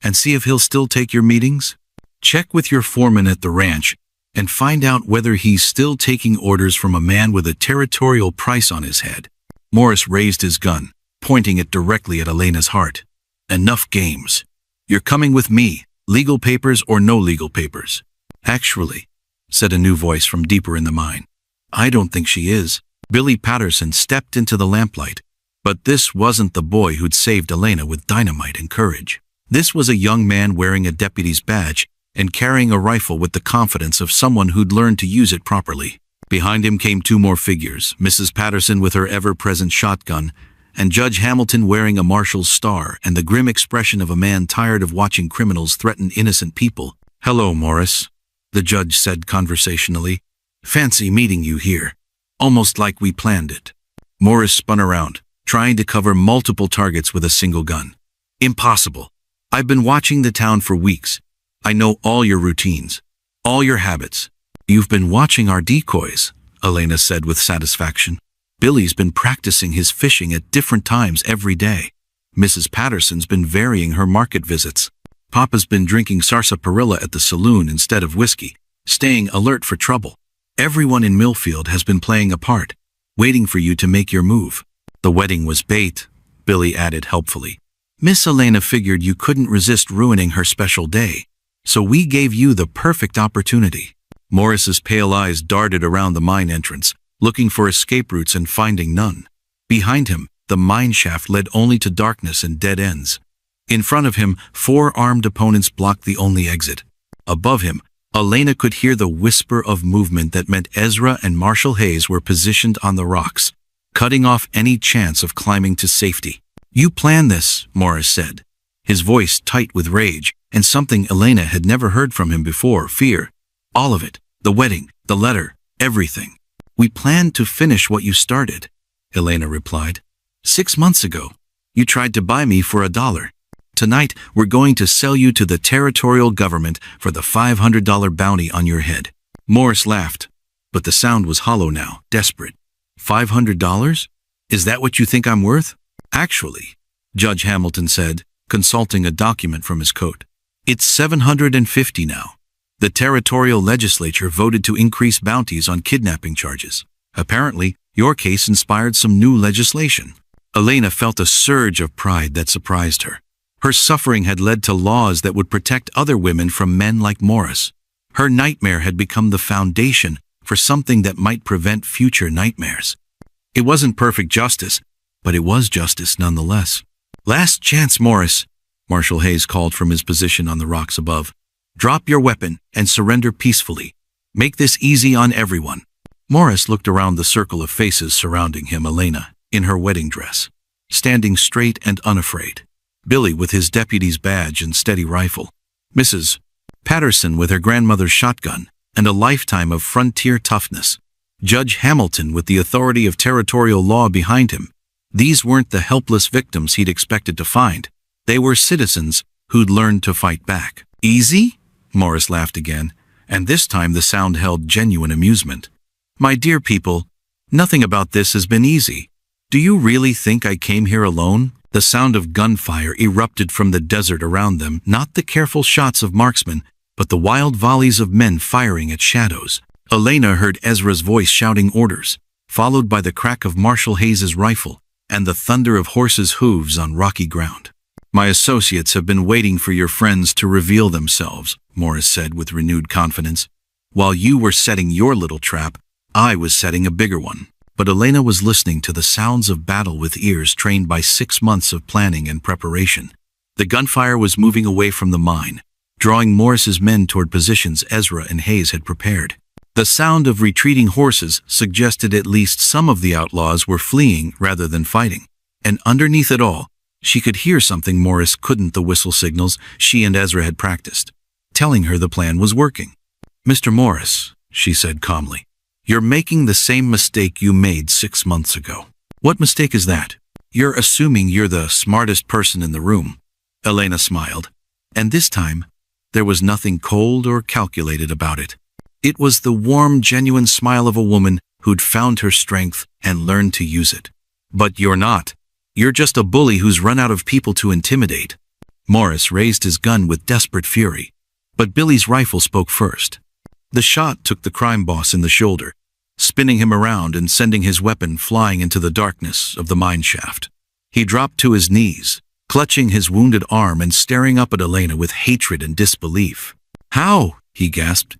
and see if he'll still take your meetings? Check with your foreman at the ranch and find out whether he's still taking orders from a man with a territorial price on his head." Morris raised his gun, pointing it directly at Elena's heart. "Enough games. You're coming with me, legal papers or no legal papers." "Actually," said a new voice from deeper in the mine, "I don't think she is." Billy Patterson stepped into the lamplight, but this wasn't the boy who'd saved Elena with dynamite and courage. This was a young man wearing a deputy's badge and carrying a rifle with the confidence of someone who'd learned to use it properly. Behind him came two more figures, Mrs. Patterson with her ever-present shotgun, and Judge Hamilton wearing a marshal's star and the grim expression of a man tired of watching criminals threaten innocent people. "Hello, Morris," the judge said conversationally. "Fancy meeting you here. Almost like we planned it." Morris spun around, trying to cover multiple targets with a single gun. "Impossible. I've been watching the town for weeks. I know all your routines, all your habits." "You've been watching our decoys," Elena said with satisfaction. "Billy's been practicing his fishing at different times every day. Mrs. Patterson's been varying her market visits. Papa's been drinking sarsaparilla at the saloon instead of whiskey, staying alert for trouble. Everyone in Millfield has been playing a part, waiting for you to make your move." "The wedding was bait," Billy added helpfully. "Miss Elena figured you couldn't resist ruining her special day, so we gave you the perfect opportunity." Morris's pale eyes darted around the mine entrance, looking for escape routes and finding none. Behind him, the mine shaft led only to darkness and dead ends. In front of him, 4 armed opponents blocked the only exit. Above him, Elena could hear the whisper of movement that meant Ezra and Marshall Hayes were positioned on the rocks, cutting off any chance of climbing to safety. "You planned this," Morris said, his voice tight with rage, and something Elena had never heard from him before, fear. "All of it. The wedding, the letter, everything. We planned to finish what you started," Elena replied. "6 months ago, you tried to buy me for $1. Tonight, we're going to sell you to the territorial government for the $500 bounty on your head." Morris laughed, but the sound was hollow now, desperate. $500? Is that what you think I'm worth? "Actually," Judge Hamilton said, consulting a document from his coat, "it's $750 now. The territorial legislature voted to increase bounties on kidnapping charges. Apparently, your case inspired some new legislation." Elena felt a surge of pride that surprised her. Her suffering had led to laws that would protect other women from men like Morris. Her nightmare had become the foundation for something that might prevent future nightmares. It wasn't perfect justice, but it was justice nonetheless. "Last chance, Morris," Marshall Hayes called from his position on the rocks above. "Drop your weapon and surrender peacefully. Make this easy on everyone." Morris looked around the circle of faces surrounding him. Elena, in her wedding dress, standing straight and unafraid. Billy with his deputy's badge and steady rifle. Mrs. Patterson with her grandmother's shotgun and a lifetime of frontier toughness. Judge Hamilton with the authority of territorial law behind him. These weren't the helpless victims he'd expected to find. They were citizens who'd learned to fight back. "Easy?" Morris laughed again, and this time the sound held genuine amusement. "My dear people, nothing about this has been easy. Do you really think I came here alone?" The sound of gunfire erupted from the desert around them, not the careful shots of marksmen, but the wild volleys of men firing at shadows. Elena heard Ezra's voice shouting orders, followed by the crack of Marshall Hayes's rifle and the thunder of horses' hooves on rocky ground. "My associates have been waiting for your friends to reveal themselves," Morris said with renewed confidence. "While you were setting your little trap, I was setting a bigger one." But Elena was listening to the sounds of battle with ears trained by 6 months of planning and preparation. The gunfire was moving away from the mine, drawing Morris's men toward positions Ezra and Hayes had prepared. The sound of retreating horses suggested at least some of the outlaws were fleeing rather than fighting. And underneath it all, she could hear something Morris couldn't: the whistle signals she and Ezra had practiced, telling her the plan was working. "Mr. Morris," she said calmly, "you're making the same mistake you made 6 months ago. What mistake is that? You're assuming you're the smartest person in the room. Elena smiled. And this time, there was nothing cold or calculated about it. It was the warm, genuine smile of a woman who'd found her strength and learned to use it. But you're not. You're just a bully who's run out of people to intimidate. Morris raised his gun with desperate fury. But Billy's rifle spoke first. The shot took the crime boss in the shoulder, spinning him around and sending his weapon flying into the darkness of the mine shaft. He dropped to his knees, clutching his wounded arm and staring up at Elena with hatred and disbelief. "How?" he gasped.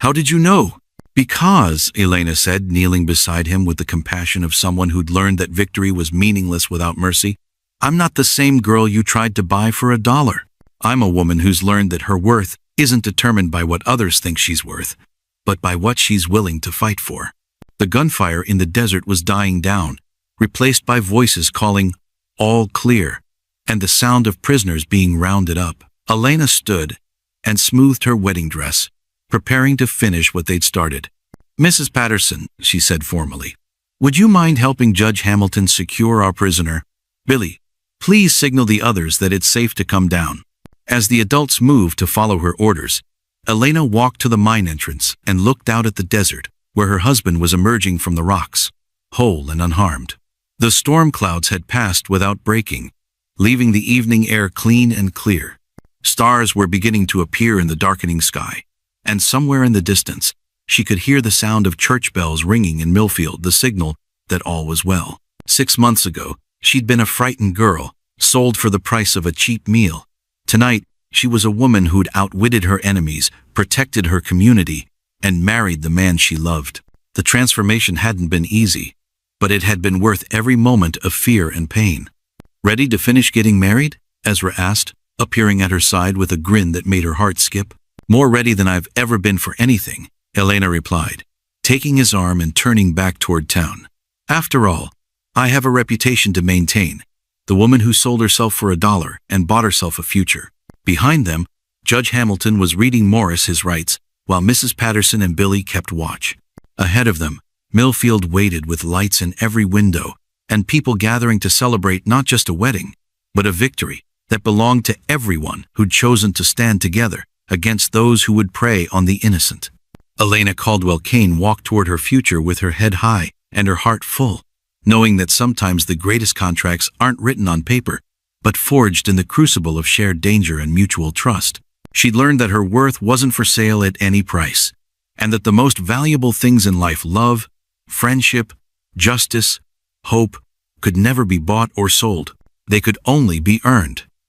"How did you know?" "Because," Elena said, kneeling beside him with the compassion of someone who'd learned that victory was meaningless without mercy, "I'm not the same girl you tried to buy for $1. I'm a woman who's learned that her worth isn't determined by what others think she's worth, but by what she's willing to fight for." The gunfire in the desert was dying down, replaced by voices calling, "All clear," and the sound of prisoners being rounded up. Elena stood and smoothed her wedding dress, preparing to finish what they'd started. "Mrs. Patterson," she said formally, "would you mind helping Judge Hamilton secure our prisoner? Billy, please signal the others that it's safe to come down." As the adults moved to follow her orders, Elena walked to the mine entrance and looked out at the desert, where her husband was emerging from the rocks, whole and unharmed. The storm clouds had passed without breaking, leaving the evening air clean and clear. Stars were beginning to appear in the darkening sky, and somewhere in the distance, she could hear the sound of church bells ringing in Millfield, the signal that all was well. 6 months ago, she'd been a frightened girl, sold for the price of a cheap meal. Tonight, she was a woman who'd outwitted her enemies, protected her community, and married the man she loved. The transformation hadn't been easy, but it had been worth every moment of fear and pain. "Ready to finish getting married?" Ezra asked, appearing at her side with a grin that made her heart skip. "More ready than I've ever been for anything," Elena replied, taking his arm and turning back toward town. "After all, I have a reputation to maintain. The woman who sold herself for $1 and bought herself a future." Behind them, Judge Hamilton was reading Morris his rights, while Mrs. Patterson and Billy kept watch. Ahead of them, Millfield waited with lights in every window, and people gathering to celebrate not just a wedding, but a victory that belonged to everyone who'd chosen to stand together against those who would prey on the innocent. Elena Caldwell Kane walked toward her future with her head high and her heart full, knowing that sometimes the greatest contracts aren't written on paper, but forged in the crucible of shared danger and mutual trust. She'd learned that her worth wasn't for sale at any price, and that the most valuable things in life, love, friendship, justice, hope, could never be bought or sold. They could only be earned.